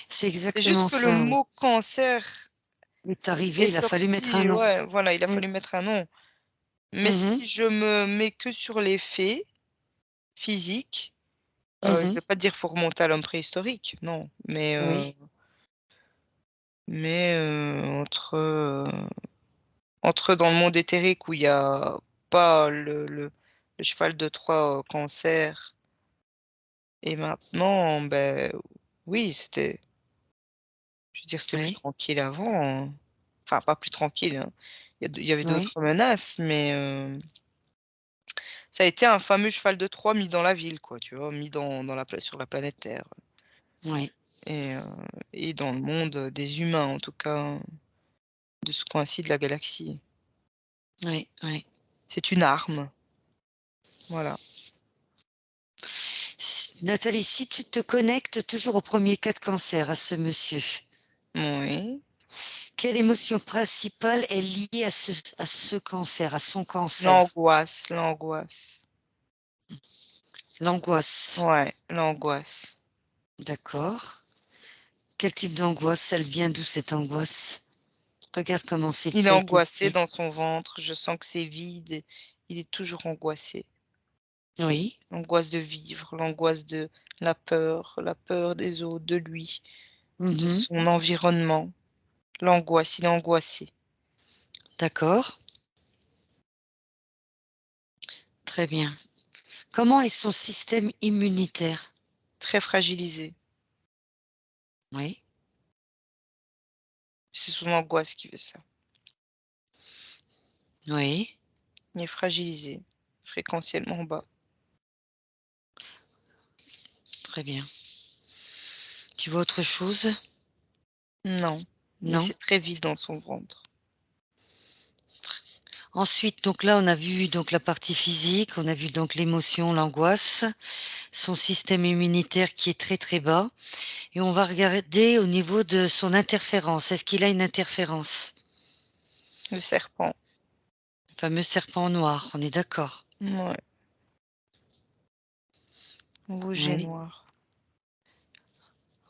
C'est C'est juste exactement que le ça, oui. mot cancer Il est arrivé, est il a fallu mettre un sorti, nom. ouais, voilà, il a Mmh. fallu mettre un nom. Mais Mmh. si je me mets que sur les faits physiques, je Mmh. vais pas te dire faut remonter à l'homme préhistorique, non, Oui, mais entre dans le monde éthérique où il y a pas le cheval de Troie, cancer et maintenant, beh, oui, je veux dire, c'était plus oui, tranquille avant, hein. Enfin, pas plus tranquille, hein. Il y avait oui, d'autres menaces, mais ça a été un fameux cheval de Troie mis dans la ville, quoi, tu vois? Mis dans la pla sur la planète Terre oui, et heu et dans le monde, des humains, en tout cas, de ce coin-ci de la galaxie. oui, oui. C'est une arme, voilà. Nathalie, si tu te connectes toujours au premier cas de cancer, à ce monsieur, Oui. quelle émotion principale est liée à ce cancer, à son cancer? L'angoisse, l'angoisse. L'angoisse. Ouais, l'angoisse. D'accord. Quel type d'angoisse? Elle vient d'où cette angoisse? Regarde comment Il est ça a été angoissé dit. dans son ventre, je sens que c'est vide et il est toujours angoissé. Oui. L'angoisse de vivre, l'angoisse de la peur des autres, de lui, de Mmh. son environnement. L'angoisse, il est angoissé, D'accord. Très bien. Comment est son système immunitaire? très fragilisé. Oui. C'est son angoisse qui fait ça. Oui. Il est fragilisé, fréquentiellement bas. Très bien. Tu vois autre chose? Non, mais Non? c'est très vide dans son ventre. Ensuite, donc là, on a vu donc la partie physique, on a vu donc l'émotion, l'angoisse, son système immunitaire qui est très, très bas et on va regarder au niveau de son interférence. Est-ce qu'il a une interférence? Le serpent, Le fameux serpent noir, on est d'accord? ouais, rouge et Oui. noir.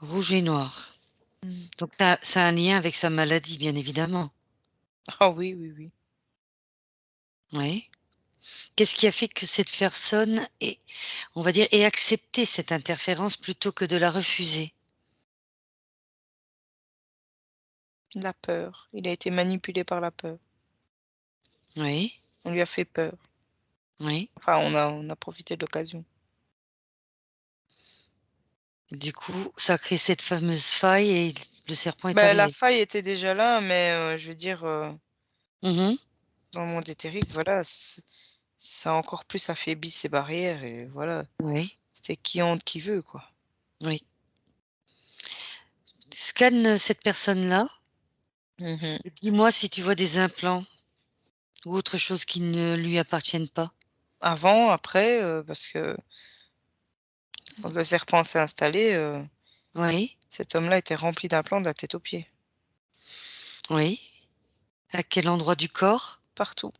Rouge et noir. Mmh. Donc ça a un lien avec sa maladie, bien évidemment. Ah oui, oui, oui. Oui. Qu'est-ce qui a fait que cette personne ait, on va dire, ait accepté cette interférence plutôt que de la refuser? La peur, il a été manipulé par la peur. Oui, On lui a fait peur. oui. Enfin, on a profité de l'occasion. Du coup, ça a créé cette fameuse faille et le serpent est Bah, la arrivé. faille était déjà là, mais je veux dire, Mmh. dans le monde éthérique, voilà, ça a encore plus affaibli ses barrières et voilà, Oui, c'était qui hante qui veut, quoi. oui. Scanne, cette personne-là Mmh. et dis-moi si tu vois des implants ou autre chose qui ne lui appartiennent pas. Avant, après, parce que quand le serpent s'est installé, Oui, cet homme-là était rempli d'implants de la tête aux pieds. oui. À quel endroit du corps? Partout,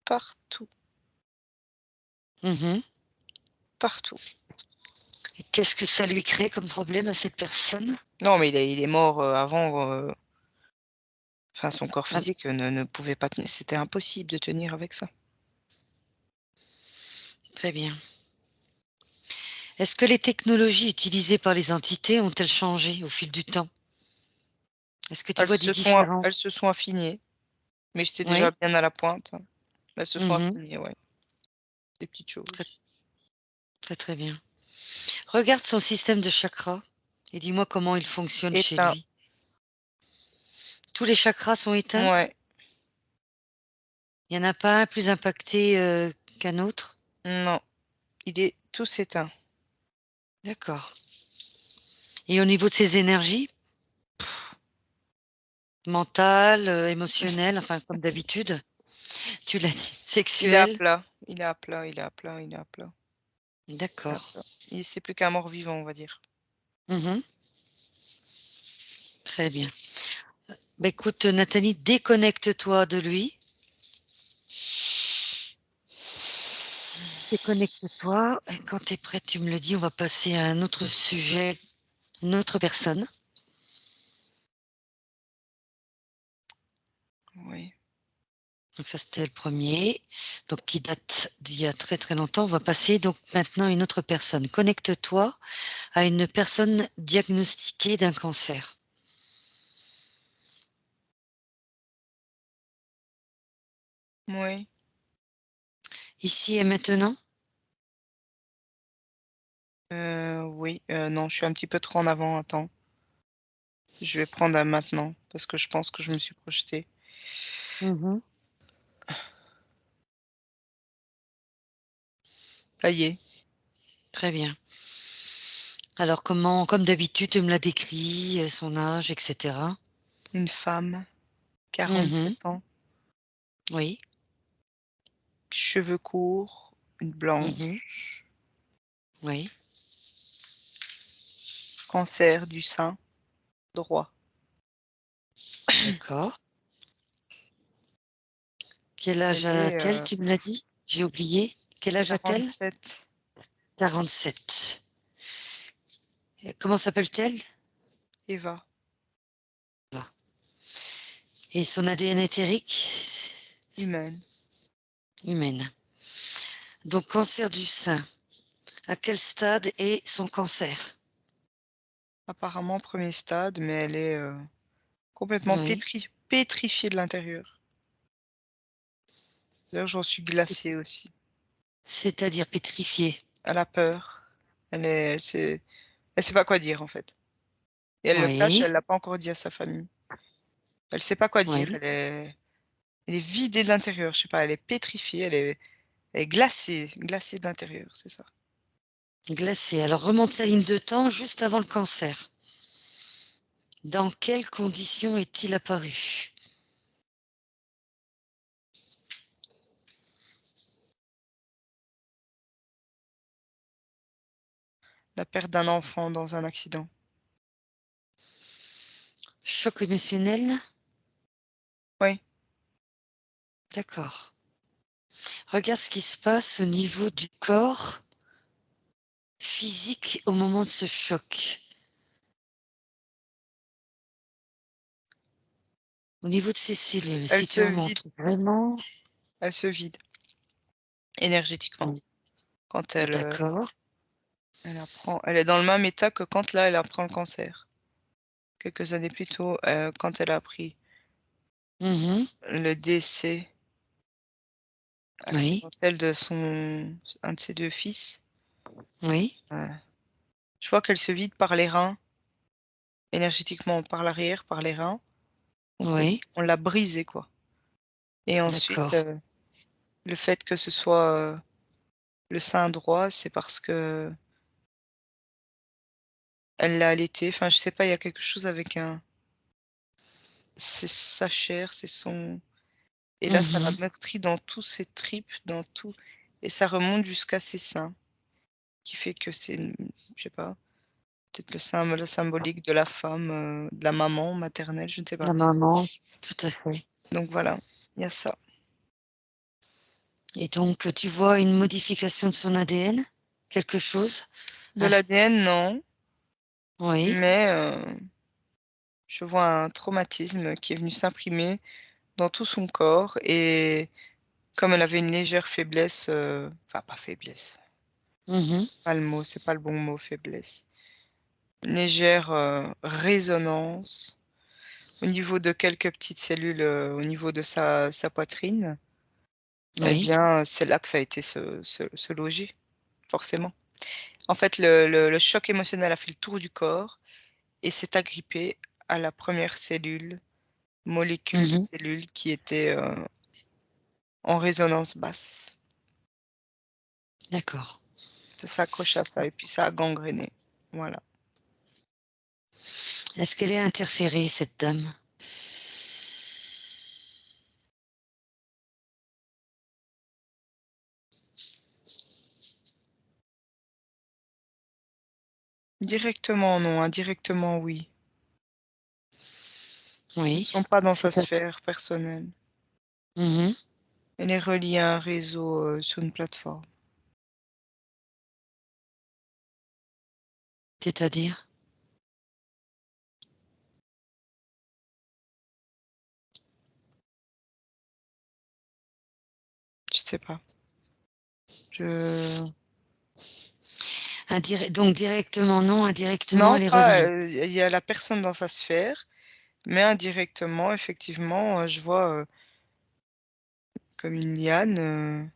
partout, Mmh. partout. Et qu'est-ce que ça lui crée comme problème à cette personne? Non, mais il est mort, avant, enfin son corps Ah, physique, ne pouvait pas tenir, c'était impossible de tenir avec ça. très bien. Est-ce que les technologies utilisées par les entités ont-elles changé au fil du temps? Est-ce que tu vois des différences? Elles se sont affinées, mais j'étais déjà Oui? bien à la pointe. Elles se sont Mmh. affinées, ouais, des petites Très, choses. très, très bien. Regarde son système de chakras et dis-moi comment il fonctionne chez Éteint, lui. Tous les chakras sont éteints? ouais, Il y en a pas un plus impacté, qu'un autre? non, il est tous éteints. D'accord. Et au niveau de ses énergies? Mentales, émotionnelles, enfin comme d'habitude? Tu l'as dit, Il est à sexuelles? plat, il est à plat, il est à plat, il est à plat, il est à D'accord. plat. C'est plus qu'un mort-vivant, on va dire. Mmh. Très bien. Bah, écoute, Nathalie, déconnecte-toi de lui. Déconnecte-toi et quand tu es prête, tu me le dis, on va passer à un autre sujet, une autre personne. Oui. Donc ça, c'était le premier, donc qui date d'il y a très, très longtemps. On va passer donc maintenant à une autre personne. Connecte-toi à une personne diagnostiquée d'un cancer. Oui. Ici et maintenant? Oui, non, je suis un petit peu trop en avant, attends. Je vais prendre un maintenant, parce que je pense que je me suis projetée. Mmh. Ça y est, Très bien. Alors comment comme d'habitude, tu me l'as décrit, son âge et cetera? une femme, Mmh. 47 ans, Oui. cheveux courts, une Mmh. blanche, Oui. cancer du sein droit. D'accord. Quel âge Elle est, a-t-elle, tu me l'as dit? J'ai oublié. Quel âge a-t-elle? 47. 47. Et comment s'appelle-t-elle? Eva, Eva. Et son ADN éthérique? humaine. Humaine. Donc cancer du sein. À quel stade est son cancer? Apparemment premier stade, mais elle est, complètement Oui. pétrifiée de l'intérieur. D'ailleurs, j'en suis glacée aussi. C'est-à-dire pétrifiée? Elle a peur. Elle sait pas quoi dire, en fait, et elle le cache, Oui, elle l'a pas encore dit à sa famille. Elle sait pas quoi dire, oui. elle est Elle est vidée de l'intérieur, je sais pas, elle est pétrifiée, elle est glacée de l'intérieur, c'est ça. Glacée. Alors remonte la ligne de temps juste avant le cancer. Dans quelles conditions est-il apparu? La perte d'un enfant dans un accident. Choc émotionnel? Oui. D'accord. Regarde ce qui se passe au niveau du corps physique au moment de ce choc. Au niveau de ces cellules, Elle si se tu vide, remontes vraiment. elle se vide énergétiquement quand D'accord. elle est dans le même état que quand là, elle apprend le cancer. Quelques années plus tôt, quand elle a appris Mmh. le décès Oui, accidentel de un de ses 2 fils, oui, je vois qu'elle se vide par les reins, énergétiquement par l'arrière, par les reins. Donc oui, on l'a brisée, quoi. Et ensuite, d'accord. le fait que ce soit, le sein droit, c'est parce qu'elle l'a allaité. Enfin, je sais pas, il y a quelque chose avec un c'est sa chair, c'est son et là, ça l'a Mmh. meurtri dans tous ses tripes, dans tout et ça remonte jusqu'à ses seins, qui fait que c'est une je sais pas, peut-être le symbolique de la femme, de la maman maternelle, je ne sais pas. La maman, tout à fait. Donc voilà, il y a ça. Et donc, tu vois une modification de son ADN? Quelque chose? De Ah, l'ADN, non, oui. mais je vois un traumatisme qui est venu s'imprimer dans tout son corps et comme elle avait une légère faiblesse, enfin pas faiblesse, Mmh. pas le mot, c'est pas le bon mot, faiblesse. Une légère, résonance au niveau de quelques petites cellules, au niveau de sa poitrine et Oui. bien, c'est là que ça a été se loger, forcément. En fait, le choc émotionnel a fait le tour du corps et s'est agrippé à la première cellule, molécule de Mmh. cellule qui était, en résonance basse. D'accord. Ça s'accroche à ça et puis ça a gangréné. Voilà. Est-ce qu'elle est interférée, cette dame? Directement non, indirectement oui. Ils ne Oui, sont pas dans sa c'est à sphère personnelle. mmh. Elle est reliée à un réseau, sur une plateforme. C'est-à-dire? Je sais pas. Je Donc directement non, indirectement non, elle est pas, reliée. il y a la personne dans sa sphère, mais indirectement, effectivement, je vois, comme une liane,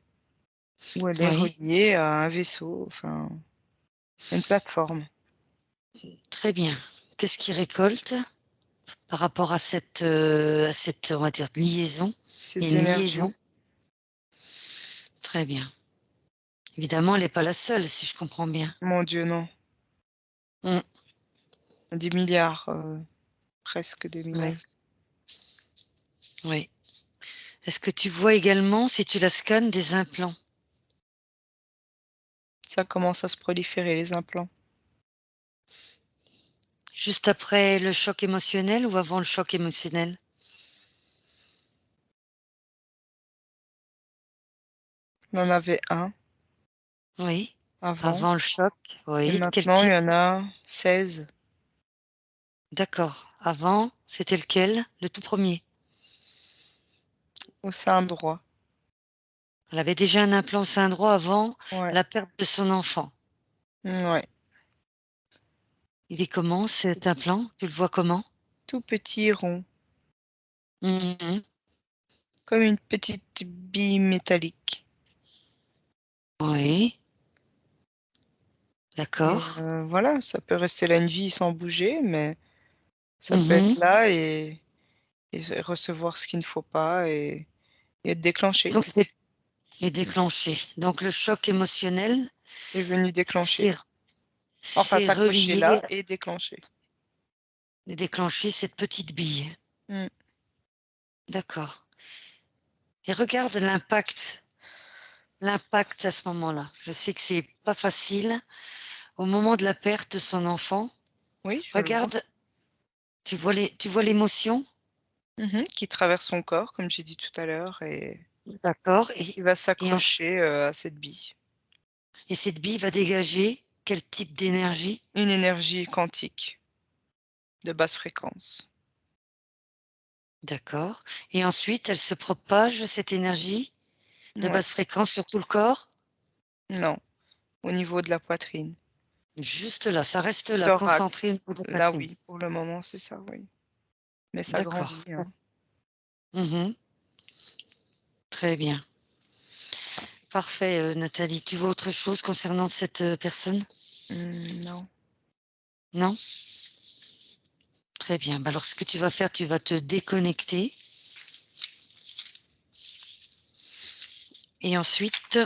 où elle est Oui, reliée à un vaisseau, enfin, une plateforme. très bien. Qu'est-ce qu'il récolte par rapport à cette, on va dire, liaison? Il y a Ces une énergies, liaison? Très bien. Évidemment, elle est pas la seule, si je comprends bien. mon Dieu, non. Mmh, Des milliards, presque des milliards. oui, oui. Est-ce que tu vois également, si tu la scannes, des implants? Ça commence à se proliférer les implants. Juste après le choc émotionnel ou avant le choc émotionnel? On en avait un Oui, avant avant le choc, et oui. De quel maintenant il type? y en a 16. D'accord. Avant, c'était lequel? Le tout premier. Au sein droit. Elle avait déjà un implant sein droit avant Ouais, la perte de son enfant. ouais. Il est comment C'est cet implant? Tu le vois comment? tout petit rond, Mmh. comme une petite bille métallique Oui, et d'accord. voilà, ça peut rester là une vie sans bouger, mais ça peut être Mmh. là et recevoir ce qu'il ne faut pas et Et déclenché. Donc, c'est déclenché. Donc, le choc émotionnel, Est venu déclencher. Enfin, c'est s'accrocher relié là et déclencher. et déclencher cette petite bille. Mm. D'accord. Et regarde l'impact à ce moment-là. Je sais que c'est pas facile. Au moment de la perte de son enfant, Oui, je le vois. regarde, tu vois l'émotion, Qui traverse son corps, comme j'ai dit tout à l'heure, et d'accord, qui va et, en- s'accrocher à cette bille. et cette bille va dégager quel type d'énergie? Une énergie quantique de basse fréquence. D'accord. Et ensuite, elle se propage, cette énergie de Ouais. basse fréquence sur tout le corps? Non, au niveau de la poitrine. Juste là, ça reste là, concentré au Thorax. niveau de la Là, poitrine. oui, pour le moment, c'est ça, oui. Mais ça D'accord. grandit, hein. Mhm. Très bien. Parfait, Nathalie. Tu vois autre chose concernant cette personne? Non. Non? Très bien. Bah, alors, ce que tu vas faire, tu vas te déconnecter. Et ensuite,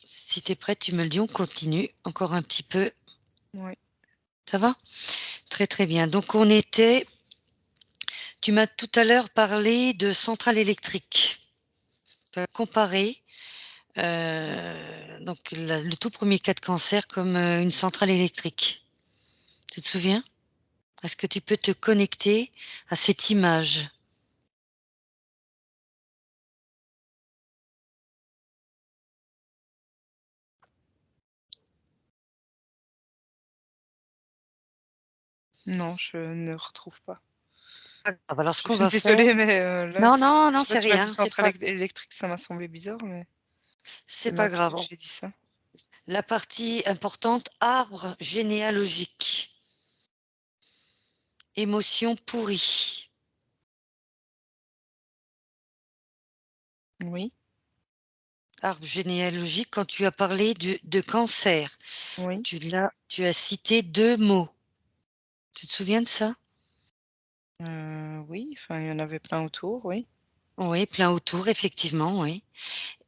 si tu es prête, tu me le dis, on continue encore un petit peu. Oui. Ça va? Très très bien. Donc tu m'as tout à l'heure parlé de centrale électrique. Tu as comparé donc le tout premier cas de cancer comme une centrale électrique. Tu te souviens? Est-ce que tu peux te connecter à cette image? Non, je ne retrouve pas. Pas grave. Alors ce Je qu'on suis va faire. désolée, mais là, Non, non, je non, sais pas, c'est tu m'as dit rien. centrale électrique, ça m'a semblé bizarre, mais C'est c'est pas moi grave. qui j'ai dit ça. La partie importante, arbre généalogique. Émotion pourrie. Oui, Arbre généalogique, quand tu as parlé de cancer, oui. tu as cité 2 mots. Tu te souviens de ça? Oui, enfin, il y en avait plein autour, oui. Oui, plein autour, effectivement, oui.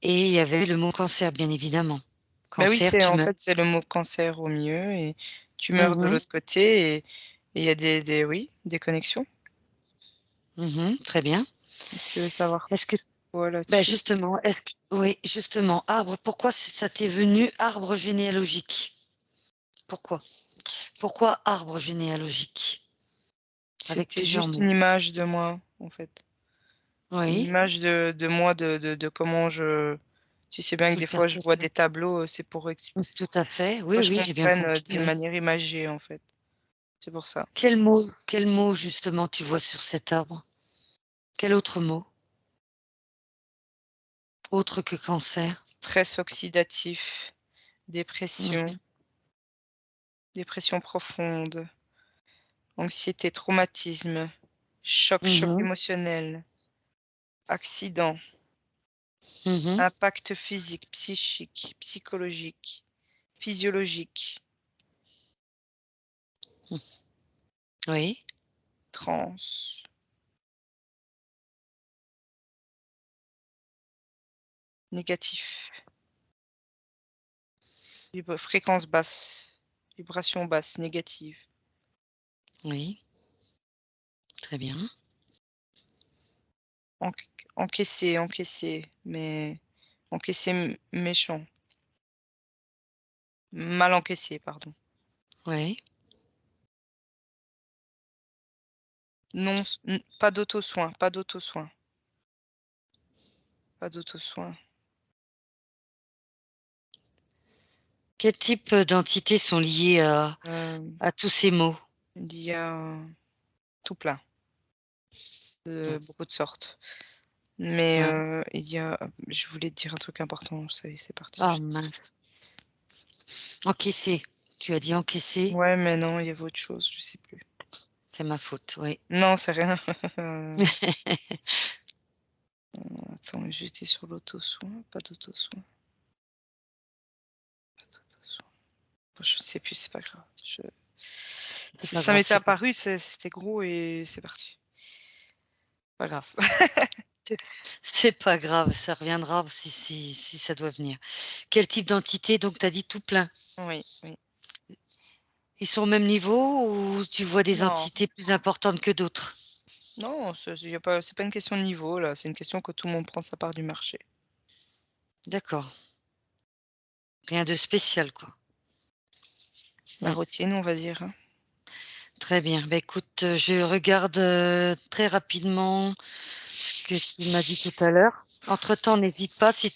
Et il y avait le mot cancer, bien évidemment. Bah oui, Cancer, tumeur. c'est le mot cancer au milieu et tumeur de Mhm, l'autre côté et il y a oui, des connexions. mhm, très bien. Tu veux savoir Est-ce que, quoi ben là-dessus? justement, oui, justement, arbre, pourquoi ça t'est venu arbre généalogique? Pourquoi? Pourquoi arbre généalogique? Avec C'était plusieurs juste une mots. image de moi, en fait. Une Oui, image de moi, de comment tu sais bien que tu des fois je vois des percevais. tableaux, c'est pour Tout à fait. que Oui, je oui, j'ai bien comprenne compris, d'une oui. manière imagée, en fait. C'est pour ça. Quel mot justement tu vois sur cet arbre? Quel autre mot? Autre que cancer? Stress oxydatif, dépression, Mhm, dépression profonde, anxiété, traumatisme, choc mhm, émotionnel, accident, mhm. impact physique, psychique, psychologique, physiologique, Oui. transe, négatif, fréquence basse, vibration basse, négative, Oui, très bien. encaissé, mais encaissé méchant, mal encaissé, pardon. Oui. Non, pas d'auto-soin, pas d'auto-soin, pas d'auto-soin. Quel type d'entités sont liées Hem, à tous ces mots? il y a tout plein, beaucoup de sortes. Mais Ouais. il y a je voulais te dire un truc important, ça y est, c'est parti, Ah je sais plus. mince. Encaissé. Tu as dit encaissé? Ouais, mais non, il y avait autre chose, je sais plus. C'est ma faute, oui. Non, c'est rien. Attends, j'étais sur l'auto-soin, pas d'auto-soin, pas d'auto-soin. Bon, je sais plus, c'est pas grave. C'est pas Ça grave, m'était c'est pas grave. apparu, c'était gros et c'est parti. Pas grave. C'est pas grave, ça reviendra si ça doit venir. Quel type d'entité? Donc tu as dit tout plein. Oui, oui. Ils sont au même niveau ou tu vois des Non, entités plus importantes que d'autres? non, c'est pas une question de niveau là, c'est une question que tout le monde prend sa part du marché. D'accord. Rien de spécial, quoi. La Mmh. routine, on va dire, hein. Très bien. Bah, écoute, je regarde, très rapidement ce que tu m'as dit tout à l'heure. Entre-temps, n'hésite pas s'il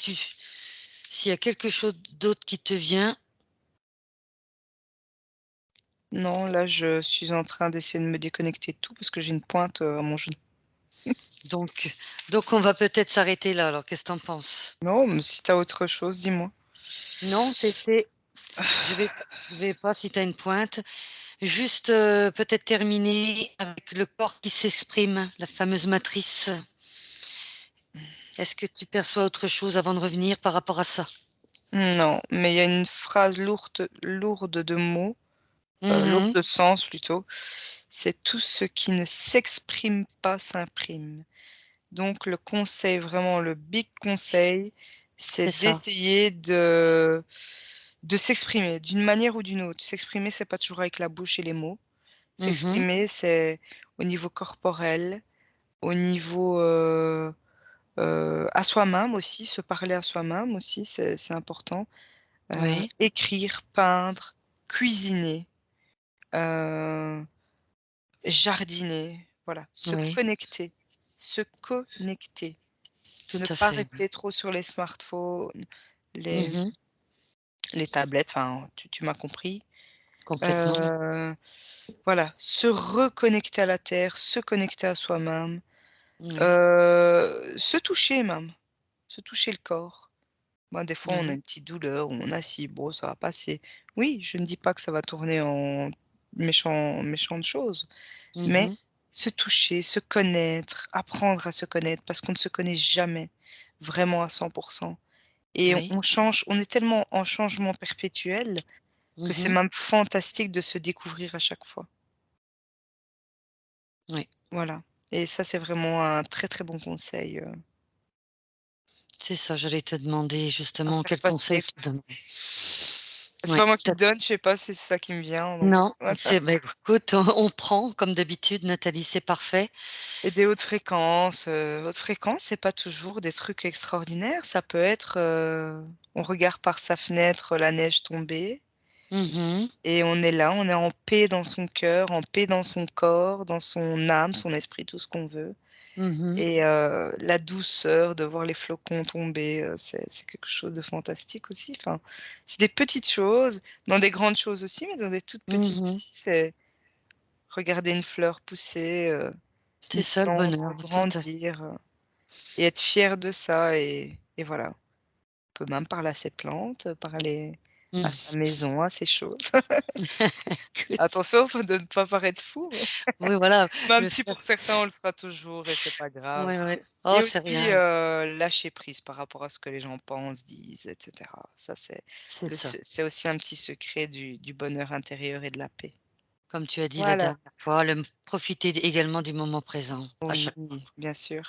y a quelque chose d'autre qui te vient. Non, là, je suis en train d'essayer de me déconnecter de tout parce que j'ai une pointe, à mon genou. Donc on va peut-être s'arrêter là alors, qu'est-ce que tu en penses? Non, mais si tu as autre chose, dis-moi. Non, c'est je vais pas si tu as une pointe. Juste, peut-être terminer avec le corps qui s'exprime, la fameuse matrice. Est-ce que tu perçois autre chose avant de revenir par rapport à ça? Non, mais il y a une phrase lourde de mots, lourde Mmh. de sens plutôt. C'est: «Tout ce qui ne s'exprime pas s'imprime». Donc le conseil, vraiment le big conseil, c'est C'est ça. d'essayer de s'exprimer d'une manière ou d'une autre. S'exprimer, c'est pas toujours avec la bouche et les mots. Mmh. S'exprimer, c'est au niveau corporel, au niveau, à soi-même aussi, se parler à soi-même aussi, c'est important. Oui, Écrire, peindre, cuisiner, heu, jardiner, voilà, oui, se connecter, tout ne à pas fait. rester trop sur les smartphones, les Mmh. les tablettes, enfin, tu m'as compris. Complètement. Heu, voilà, se reconnecter à la terre, se connecter à soi-même, Oui, se toucher même, se toucher le corps. Ben, des fois, on a oui. une petite douleur ou on a ci, bon, ça va passer. Oui, je ne dis pas que ça va tourner en méchante chose, mais Mmh. se toucher, se connaître, apprendre à se connaître parce qu'on ne se connaît jamais vraiment à 100. Et on Oui. on change, on est tellement en changement perpétuel que c'est Mmh. même fantastique de se découvrir à chaque fois. Oui, Voilà, et ça, c'est vraiment un très, très bon conseil, c'est ça, j'allais te demander à justement faire quel conseil passer. te donner. C'est Oui, pas moi qui tu donne, je sais pas, c'est ça qui me vient, donc non, voilà. c'est bah, écoute, on prend comme d'habitude Nathalie, c'est parfait. Et des hautes fréquences, c'est pas toujours des trucs extraordinaires. Ça peut être, on regarde par sa fenêtre la neige tomber Mmh. et on est là, on est en paix dans son cœur, en paix dans son corps, dans son âme, son esprit, tout ce qu'on veut, Mmh. et la douceur de voir les flocons tomber, c'est quelque chose de fantastique aussi. Enfin, c'est des petites choses, dans des grandes choses aussi, mais dans des toutes petites Mmh. aussi, c'est regarder une fleur pousser, C'est une ça le plante bonheur, tout à fait. grandir, et être fier de ça, et voilà. On peut même parler à ses plantes, parler à Mmh. sa maison, à ses choses. Écoute, Attention, faut de ne pas paraître fou, mais oui, voilà, même le si faire pour certains on le sera toujours et c'est pas grave. ouais, ouais. Oh, Et c'est aussi, rien, lâcher prise par rapport à ce que les gens pensent, disent, et cetera. Ça, c'est ça. c'est aussi un petit secret du bonheur intérieur et de la paix. Comme tu as dit la Voilà, dernière fois, profiter également du moment présent, à oui, chaque fois. bien sûr.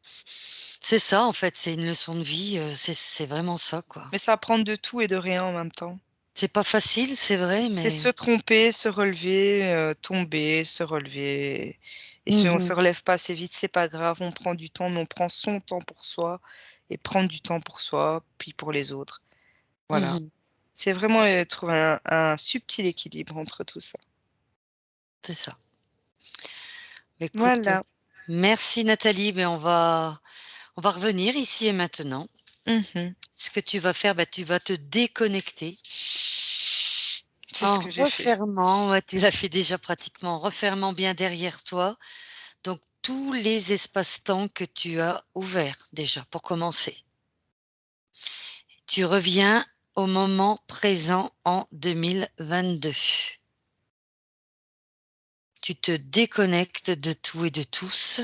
C'est ça en fait, c'est une leçon de vie, c'est vraiment ça, quoi. Mais c'est apprendre de tout et de rien en même temps. C'est pas facile, c'est vrai, C'est mais se tromper, se relever, tomber, se relever, et si on se mmh. relève pas assez vite, c'est pas grave, on prend du temps, mais on prend son temps pour soi, et prendre du temps pour soi, puis pour les autres. Voilà. Mmh. C'est vraiment, trouver un subtil équilibre entre tout ça. C'est ça. Écoute, Voilà. merci Nathalie, mais on va revenir ici et maintenant. Mmh. Ce que tu vas faire, bah, tu vas te déconnecter C'est ce en que j'ai fait. refermant, ouais, tu l'as fait déjà pratiquement, en refermant bien derrière toi, donc tous les espaces-temps que tu as ouverts déjà pour commencer. Tu reviens au moment présent en 2022. Tu te déconnectes de tout et de tous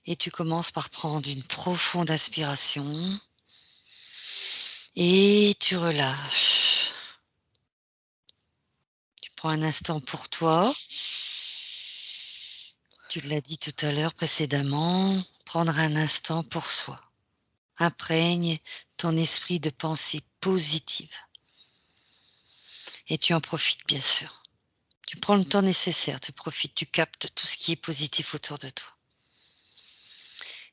et tu commences par prendre une profonde inspiration et tu relâches. Tu prends un instant pour toi Tu l'as dit tout à l'heure précédemment, prendre un instant pour soi. Imprègne ton esprit de pensée positive. Et tu en profites, bien sûr. Tu prends le temps nécessaire, tu profites, tu captes tout ce qui est positif autour de toi.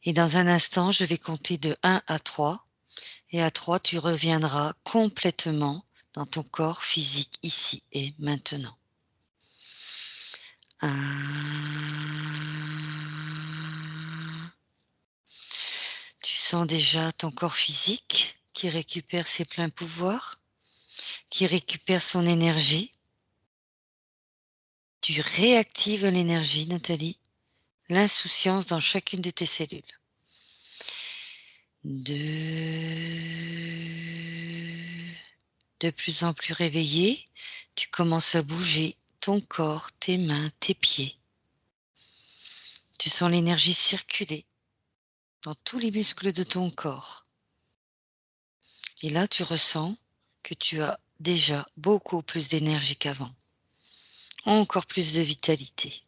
Et dans un instant, je vais compter de 1 à 3. Et à 3, tu reviendras complètement dans ton corps physique, ici et maintenant. 1. Tu sens déjà ton corps physique qui récupère ses pleins pouvoirs, qui récupère son énergie. Tu réactives l'énergie, Nathalie, l'insouciance dans chacune de tes cellules. 2. De plus en plus réveillé, tu commences à bouger ton corps, tes mains, tes pieds. Tu sens l'énergie circuler dans tous les muscles de ton corps. Et là, tu ressens que tu as déjà beaucoup plus d'énergie qu'avant. Encore plus de vitalité.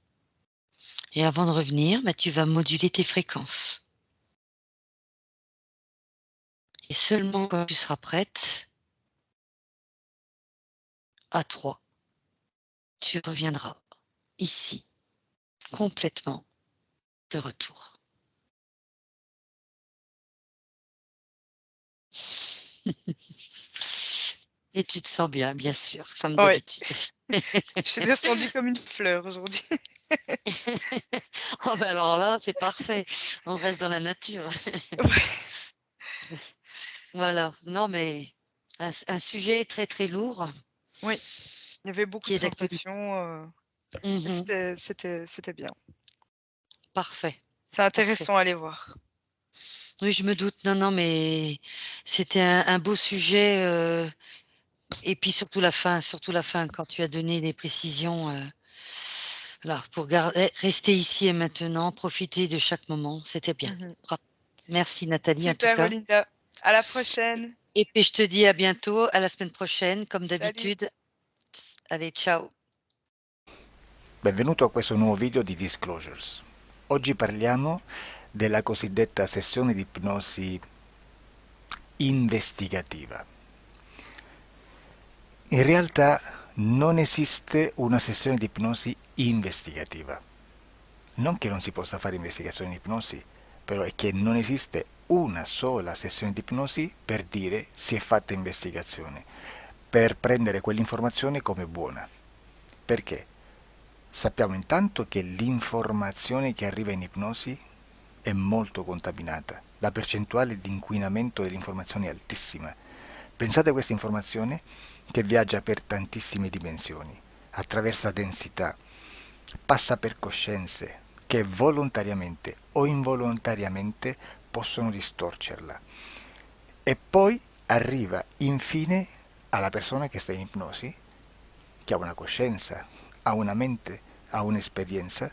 Et avant de revenir, tu vas moduler tes fréquences. Et seulement quand tu seras prête, à 3, tu reviendras ici, complètement de retour. Et tu te sens bien, bien sûr, comme Ouais, d'habitude. je suis descendue comme une fleur aujourd'hui. Oh alors là, c'est parfait. On reste dans la nature. Ouais. Voilà. Non, mais un sujet très, très lourd Oui, il y avait beaucoup qui de est d'actualité. sensations, Mmh. c'était bien. Parfait, C'est parfait. intéressant à aller voir. Oui, je me doute. Non, non, mais c'était un beau sujet, et puis surtout la fin quand tu as donné des précisions, voilà, pour rester ici et maintenant, profiter de chaque moment, c'était bien. Mmh. Bravo. Merci Nathalie en tout Super cas. Olinda, à la prochaine. Et puis je te dis à bientôt, à la semaine prochaine comme Salut. d'habitude. Allez, ciao. Benvenuto a questo nuovo video di Disclosures. Oggi parliamo della cosiddetta sessione di ipnosi investigativa. In realtà non esiste una sessione di ipnosi investigativa. Non che non si possa fare investigazione di ipnosi, però è che non esiste una sola sessione di ipnosi per dire si è fatta investigazione, per prendere quell'informazione come buona. Perché? Sappiamo intanto che l'informazione che arriva in ipnosi è molto contaminata, la percentuale di inquinamento dell'informazione è altissima. Pensate a questa informazione che viaggia per tantissime dimensioni, attraversa densità, passa per coscienze che volontariamente o involontariamente possono distorcerla e poi arriva infine alla persona che sta in ipnosi, che ha una coscienza, ha una mente, ha un'esperienza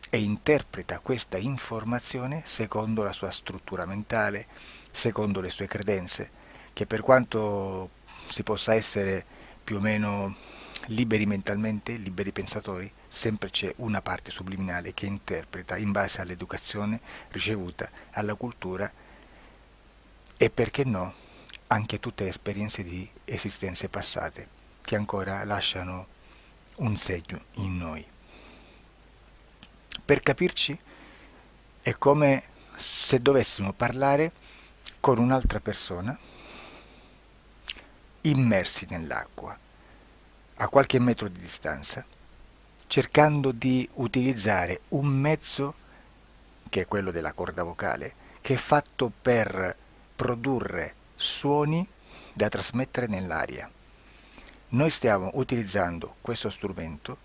e interpreta questa informazione secondo la sua struttura mentale, secondo le sue credenze, che per quanto si possa essere più o meno liberi mentalmente, liberi pensatori, sempre c'è una parte subliminale che interpreta in base all'educazione ricevuta, alla cultura e perché no, anche tutte le esperienze di esistenze passate che ancora lasciano un segno in noi. Per capirci, è come se dovessimo parlare con un'altra persona immersi nell'acqua, a qualche metro di distanza, cercando di utilizzare un mezzo, che è quello della corda vocale, che è fatto per produrre suoni da trasmettere nell'aria. Noi stiamo utilizzando questo strumento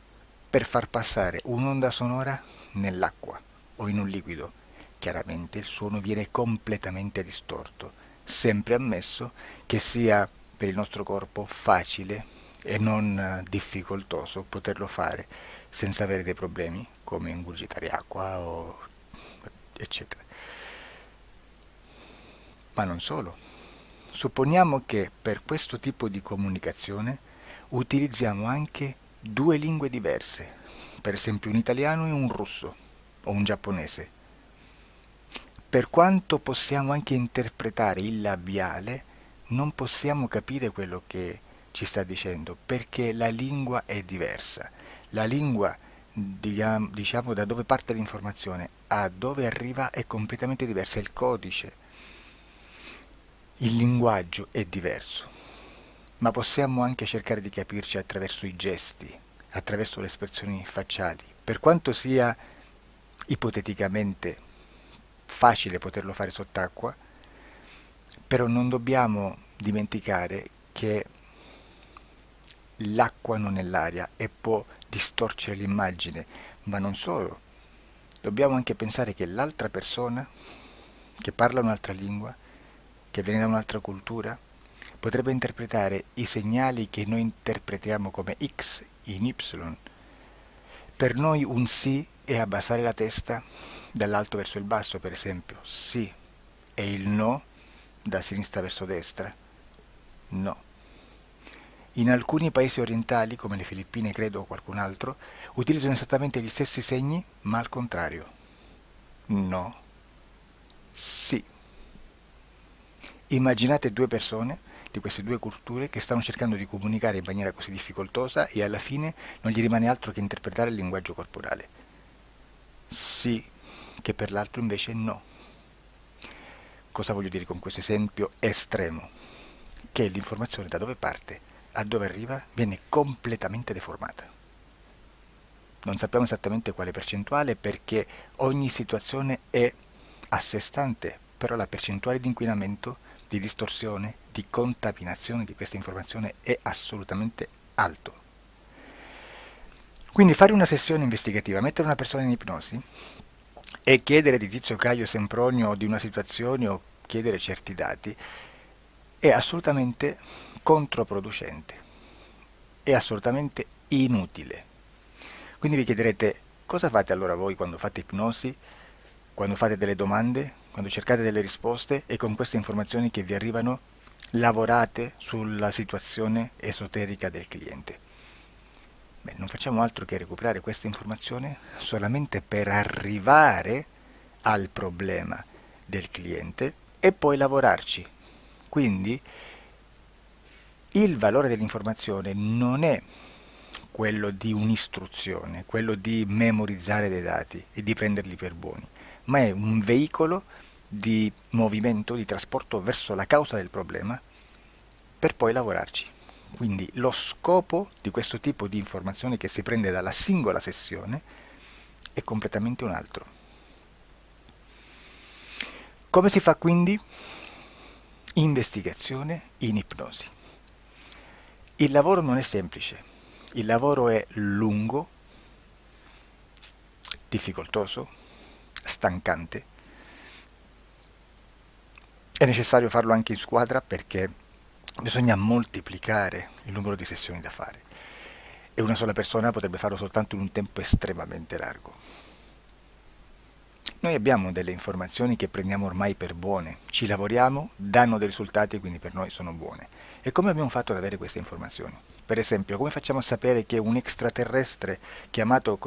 per far passare un'onda sonora nell'acqua o in un liquido. Chiaramente il suono viene completamente distorto, sempre ammesso che sia per il nostro corpo facile e non difficoltoso poterlo fare senza avere dei problemi come ingurgitare acqua o eccetera. Ma non solo. Supponiamo che per questo tipo di comunicazione utilizziamo anche due lingue diverse, per esempio un italiano e un russo o un giapponese. Per quanto possiamo anche interpretare il labiale, non possiamo capire quello che ci sta dicendo, perché la lingua è diversa. La lingua, diciamo, da dove parte l'informazione a dove arriva è completamente diversa, il codice, il linguaggio è diverso, ma possiamo anche cercare di capirci attraverso i gesti, attraverso le espressioni facciali. Per quanto sia ipoteticamente facile poterlo fare sott'acqua, però non dobbiamo dimenticare che l'acqua non è l'aria e può distorcere l'immagine, ma non solo. Dobbiamo anche pensare che l'altra persona, che parla un'altra lingua, che viene da un'altra cultura, potrebbe interpretare i segnali che noi interpretiamo come X in Y. Per noi un sì è abbassare la testa dall'alto verso il basso, per esempio, sì, e il no da sinistra verso destra, no. In alcuni paesi orientali, come le Filippine credo o qualcun altro, utilizzano esattamente gli stessi segni, ma al contrario. No, sì. Immaginate due persone di queste due culture che stanno cercando di comunicare in maniera così difficoltosa e alla fine non gli rimane altro che interpretare il linguaggio corporale. Sì, che per l'altro invece no. Cosa voglio dire con questo esempio estremo? Che l'informazione da dove parte a dove arriva viene completamente deformata. Non sappiamo esattamente quale percentuale perché ogni situazione è a sé stante, però la percentuale di inquinamento, di distorsione, di contaminazione di questa informazione è assolutamente alto. Quindi fare una sessione investigativa, mettere una persona in ipnosi e chiedere di Tizio Caio Sempronio o di una situazione o chiedere certi dati è assolutamente controproducente, è assolutamente inutile. Quindi vi chiederete cosa fate allora voi quando fate ipnosi, quando fate delle domande, quando cercate delle risposte e con queste informazioni che vi arrivano lavorate sulla situazione esoterica del cliente. Beh, non facciamo altro che recuperare questa informazione solamente per arrivare al problema del cliente e poi lavorarci. Quindi il valore dell'informazione non è quello di un'istruzione, quello di memorizzare dei dati e di prenderli per buoni, ma è un veicolo di movimento, di trasporto verso la causa del problema per poi lavorarci. Quindi lo scopo di questo tipo di informazione che si prende dalla singola sessione è completamente un altro. Come si fa quindi? Investigazione in ipnosi. Il lavoro non è semplice, il lavoro è lungo, difficoltoso, stancante. È necessario farlo anche in squadra perché bisogna moltiplicare il numero di sessioni da fare e una sola persona potrebbe farlo soltanto in un tempo estremamente largo. Noi abbiamo delle informazioni che prendiamo ormai per buone, ci lavoriamo, danno dei risultati e quindi per noi sono buone. E come abbiamo fatto ad avere queste informazioni? Per esempio, come facciamo a sapere che un extraterrestre chiamato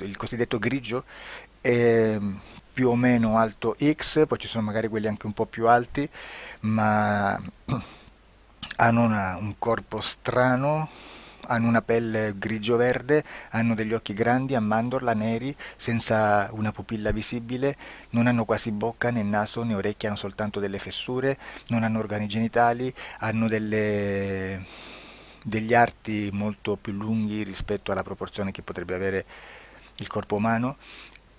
il cosiddetto grigio è più o meno alto X, poi ci sono magari quelli anche un po' più alti, ma hanno un corpo strano, hanno una pelle grigio-verde, hanno degli occhi grandi a mandorla, neri, senza una pupilla visibile, non hanno quasi bocca né naso né orecchie, hanno soltanto delle fessure, non hanno organi genitali, hanno degli arti molto più lunghi rispetto alla proporzione che potrebbe avere il corpo umano,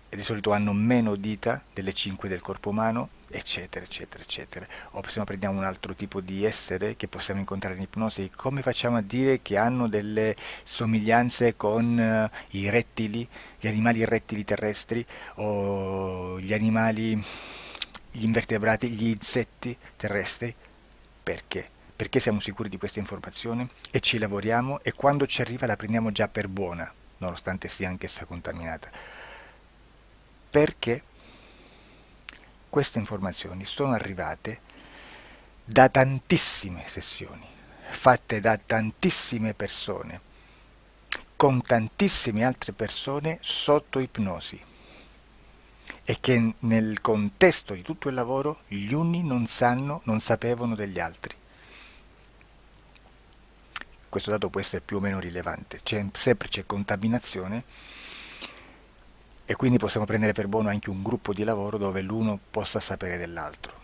e di solito hanno meno dita delle 5 del corpo umano, eccetera, eccetera, eccetera. O se no prendiamo un altro tipo di essere che possiamo incontrare in ipnosi, come facciamo a dire che hanno delle somiglianze con i rettili, gli animali rettili terrestri o gli animali, gli invertebrati, gli insetti terrestri? Perché? Perché siamo sicuri di questa informazione e ci lavoriamo e quando ci arriva la prendiamo già per buona, nonostante sia anch'essa contaminata. Perché queste informazioni sono arrivate da tantissime sessioni, fatte da tantissime persone, con tantissime altre persone sotto ipnosi e che nel contesto di tutto il lavoro gli uni non sapevano degli altri. Questo dato può essere più o meno rilevante, sempre c'è contaminazione e quindi possiamo prendere per buono anche un gruppo di lavoro dove l'uno possa sapere dell'altro.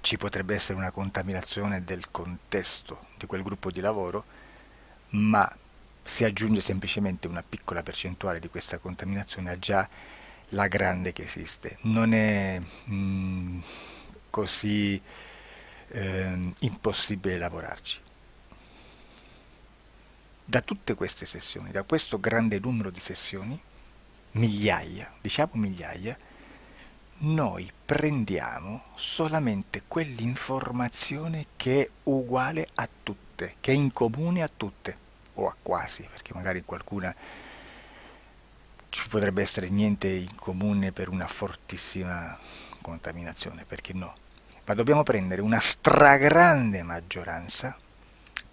Ci potrebbe essere una contaminazione del contesto di quel gruppo di lavoro, ma si aggiunge semplicemente una piccola percentuale di questa contaminazione a già la grande che esiste. Non è così impossibile lavorarci. Da tutte queste sessioni, da questo grande numero di sessioni, migliaia, diciamo migliaia, noi prendiamo solamente quell'informazione che è uguale a tutte, che è in comune a tutte, o a quasi, perché magari qualcuna ci potrebbe essere niente in comune per una fortissima contaminazione, perché no? Ma dobbiamo prendere una stragrande maggioranza,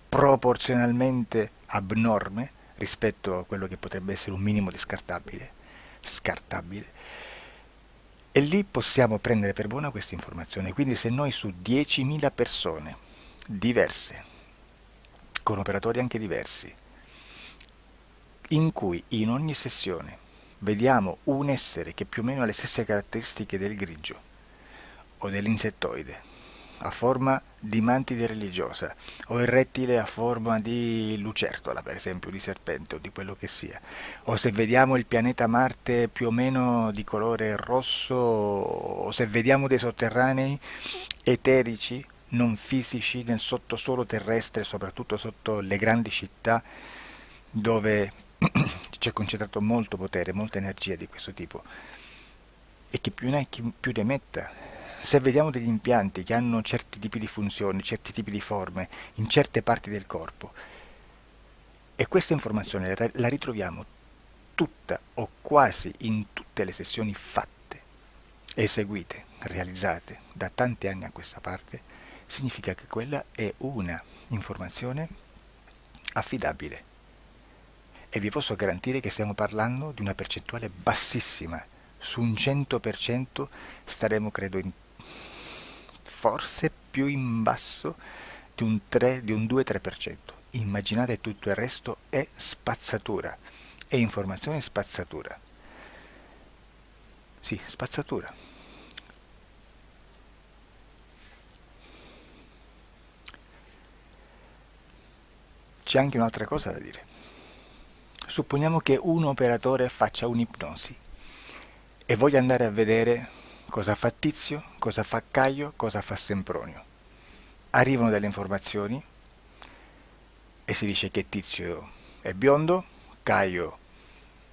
proporzionalmente abnorme rispetto a quello che potrebbe essere un minimo di scartabile, e lì possiamo prendere per buona questa informazione. Quindi se noi su 10.000 persone diverse, con operatori anche diversi, in cui in ogni sessione vediamo un essere che più o meno ha le stesse caratteristiche del grigio o dell'insettoide, a forma di mantide religiosa, o il rettile a forma di lucertola, per esempio, di serpente o di quello che sia, o se vediamo il pianeta Marte più o meno di colore rosso, o se vediamo dei sotterranei eterici, non fisici, nel sottosuolo terrestre, soprattutto sotto le grandi città, dove c'è concentrato molto potere, molta energia di questo tipo, e che più ne hai più ne metta. Se vediamo degli impianti che hanno certi tipi di funzioni, certi tipi di forme in certe parti del corpo, e questa informazione la ritroviamo tutta o quasi in tutte le sessioni fatte, eseguite, realizzate da tanti anni a questa parte, significa che quella è una informazione affidabile. E vi posso garantire che stiamo parlando di una percentuale bassissima. Su un 100% staremo, credo, forse più in basso di un 2-3%. Immaginate, tutto il resto è spazzatura, è informazione spazzatura. Sì, spazzatura. C'è anche un'altra cosa da dire. Supponiamo che un operatore faccia un'ipnosi e voglia andare a vedere cosa fa Tizio, cosa fa Caio, cosa fa Sempronio. Arrivano delle informazioni e si dice che Tizio è biondo, Caio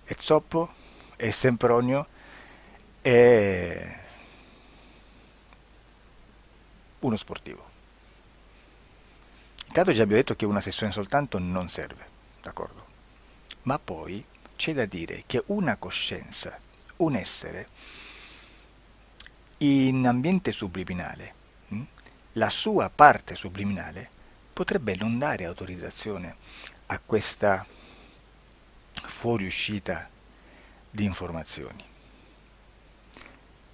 è zoppo e Sempronio è uno sportivo. Intanto già abbiamo detto che una sessione soltanto non serve, d'accordo? Ma poi c'è da dire che una coscienza, un essere, in ambiente subliminale, la sua parte subliminale potrebbe non dare autorizzazione a questa fuoriuscita di informazioni.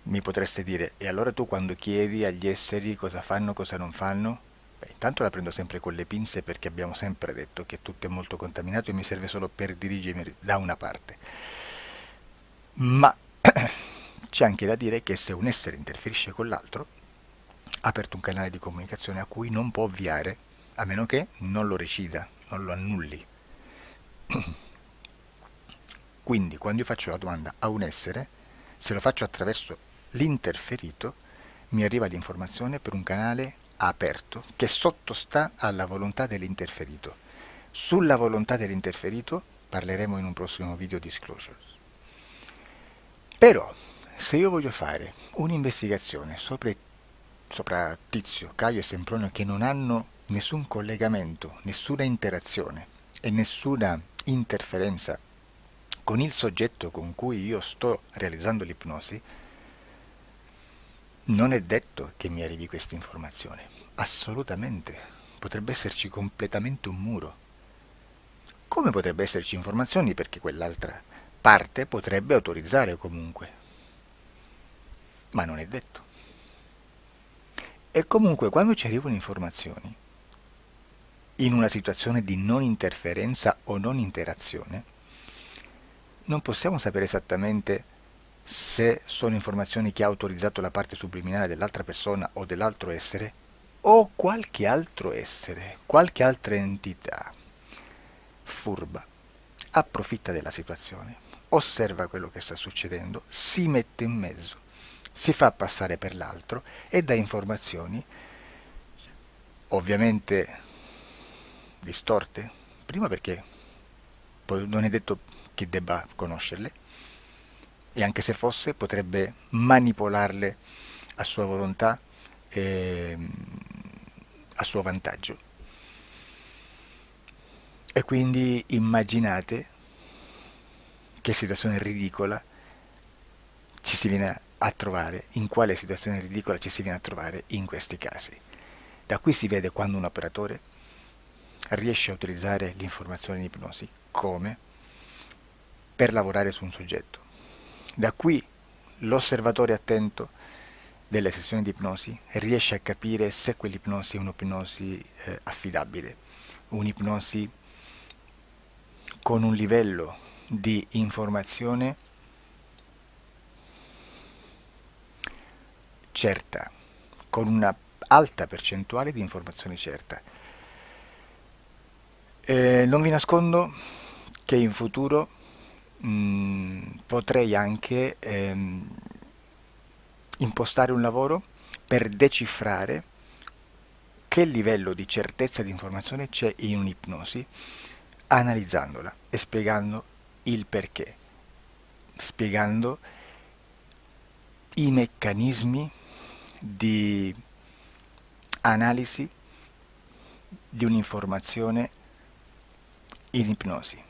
Mi potreste dire, e allora tu quando chiedi agli esseri cosa fanno, cosa non fanno? Beh, intanto la prendo sempre con le pinze perché abbiamo sempre detto che tutto è molto contaminato e mi serve solo per dirigermi da una parte. Ma c'è anche da dire che se un essere interferisce con l'altro, ha aperto un canale di comunicazione a cui non può ovviare, a meno che non lo recida, non lo annulli. Quindi quando io faccio la domanda a un essere, se lo faccio attraverso l'interferito, mi arriva l'informazione per un canale aperto che sottostà alla volontà dell'interferito. Sulla volontà dell'interferito parleremo in un prossimo video disclosures. Però, se io voglio fare un'investigazione sopra Tizio, Caio e Sempronio che non hanno nessun collegamento, nessuna interazione e nessuna interferenza con il soggetto con cui io sto realizzando l'ipnosi, non è detto che mi arrivi questa informazione. Assolutamente. Potrebbe esserci completamente un muro. come potrebbe esserci informazioni perché quell'altra parte potrebbe autorizzare comunque, ma non è detto. E comunque quando ci arrivano informazioni, in una situazione di non interferenza o non interazione, non possiamo sapere esattamente se sono informazioni che ha autorizzato la parte subliminale dell'altra persona o dell'altro essere, o qualche altro essere, qualche altra entità furba, approfitta della situazione, osserva quello che sta succedendo, si mette in mezzo, si fa passare per l'altro e dà informazioni, ovviamente distorte, prima perché non è detto che debba conoscerle, e anche se fosse potrebbe manipolarle a sua volontà e a suo vantaggio. E quindi immaginate che situazione ridicola ci si viene a trovare, in quale situazione ridicola ci si viene a trovare in questi casi. Da qui si vede quando un operatore riesce a utilizzare l'informazione in ipnosi come per lavorare su un soggetto. Da qui l'osservatore attento delle sessioni di ipnosi riesce a capire se quell'ipnosi è un'ipnosi affidabile, un'ipnosi con un livello di informazione certa, con una alta percentuale di informazione certa. Non vi nascondo che in futuro potrei anche impostare un lavoro per decifrare che livello di certezza di informazione c'è in un'ipnosi, analizzandola e spiegando il perché, spiegando i meccanismi di analisi di un'informazione in ipnosi,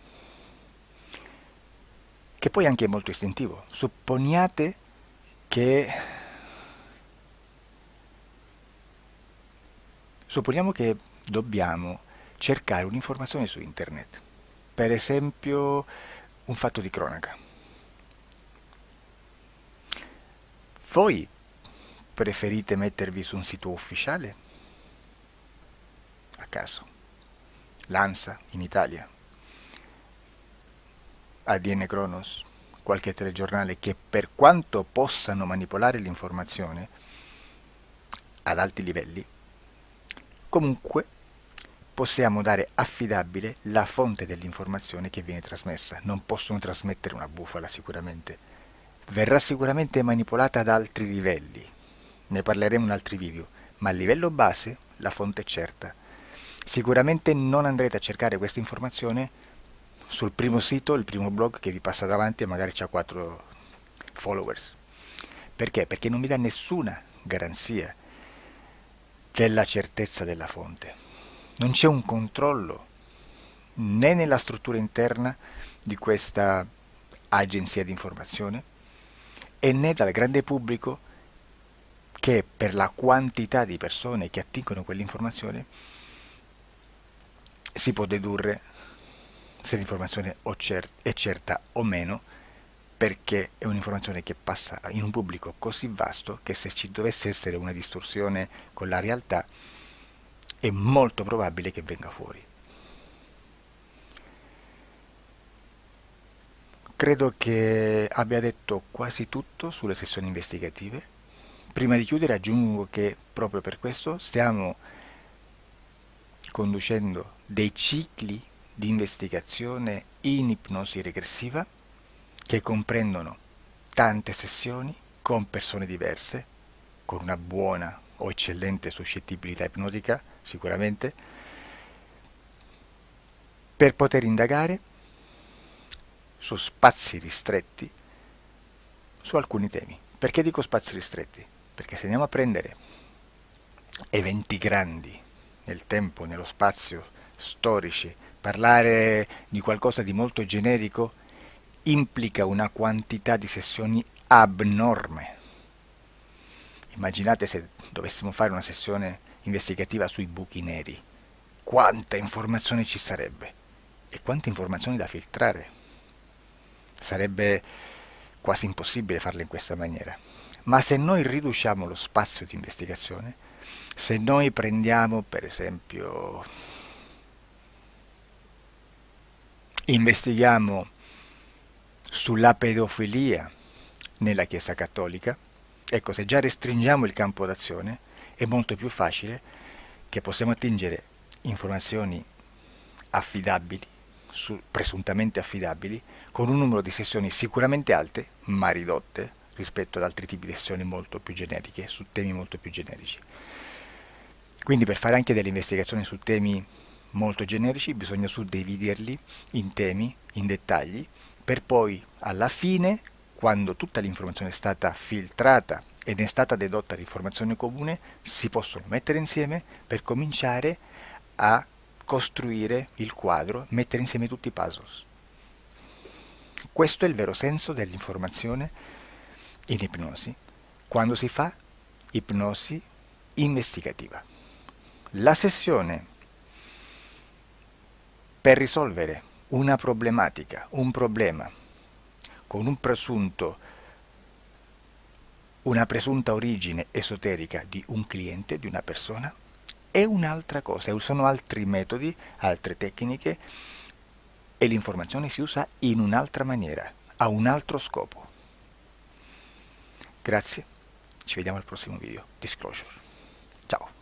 che poi anche è molto istintivo. Supponiamo che dobbiamo cercare un'informazione su internet, per esempio un fatto di cronaca. Voi preferite mettervi su un sito ufficiale? A caso. L'ANSA in Italia, ADN Kronos, qualche telegiornale che per quanto possano manipolare l'informazione ad alti livelli, comunque possiamo dare affidabile la fonte dell'informazione che viene trasmessa. Non possono trasmettere una bufala sicuramente. Verrà sicuramente manipolata ad altri livelli. Ne parleremo in altri video, ma a livello base la fonte è certa. Sicuramente non andrete a cercare questa informazione sul primo sito, il primo blog che vi passa davanti e magari c'ha 4 followers. Perché? Perché non vi dà nessuna garanzia della certezza della fonte. Non c'è un controllo né nella struttura interna di questa agenzia di informazione e né dal grande pubblico che per la quantità di persone che attingono quell'informazione si può dedurre se l'informazione è certa o meno, perché è un'informazione che passa in un pubblico così vasto che se ci dovesse essere una distorsione con la realtà è molto probabile che venga fuori. Credo che abbia detto quasi tutto sulle sessioni investigative. Prima di chiudere aggiungo che proprio per questo stiamo conducendo dei cicli di investigazione in ipnosi regressiva che comprendono tante sessioni con persone diverse, con una buona o eccellente suscettibilità ipnotica sicuramente, per poter indagare su spazi ristretti su alcuni temi. Perché dico spazi ristretti? Perché se andiamo a prendere eventi grandi nel tempo, nello spazio, storici, parlare di qualcosa di molto generico implica una quantità di sessioni abnorme. Immaginate se dovessimo fare una sessione investigativa sui buchi neri, quanta informazione ci sarebbe. e quante informazioni da filtrare. Sarebbe quasi impossibile farle in questa maniera. Ma se noi riduciamo lo spazio di investigazione, se noi prendiamo per esempio, investighiamo sulla pedofilia nella Chiesa Cattolica, ecco, se già restringiamo il campo d'azione è molto più facile che possiamo attingere informazioni affidabili, presuntamente affidabili, con un numero di sessioni sicuramente alte, ma ridotte rispetto ad altri tipi di sessioni molto più generiche, su temi molto più generici. Quindi per fare anche delle investigazioni su temi molto generici bisogna suddividerli in temi, in dettagli, per poi alla fine, quando tutta l'informazione è stata filtrata ed è stata dedotta l'informazione comune, si possono mettere insieme per cominciare a costruire il quadro, mettere insieme tutti i puzzle. Questo è il vero senso dell'informazione in ipnosi, quando si fa ipnosi investigativa. La sessione per risolvere una problematica, un problema, con una presunta origine esoterica di un cliente, di una persona, è un'altra cosa, sono altri metodi, altre tecniche e l'informazione si usa in un'altra maniera, ha un altro scopo. Grazie, ci vediamo al prossimo video. Disclosure. Ciao.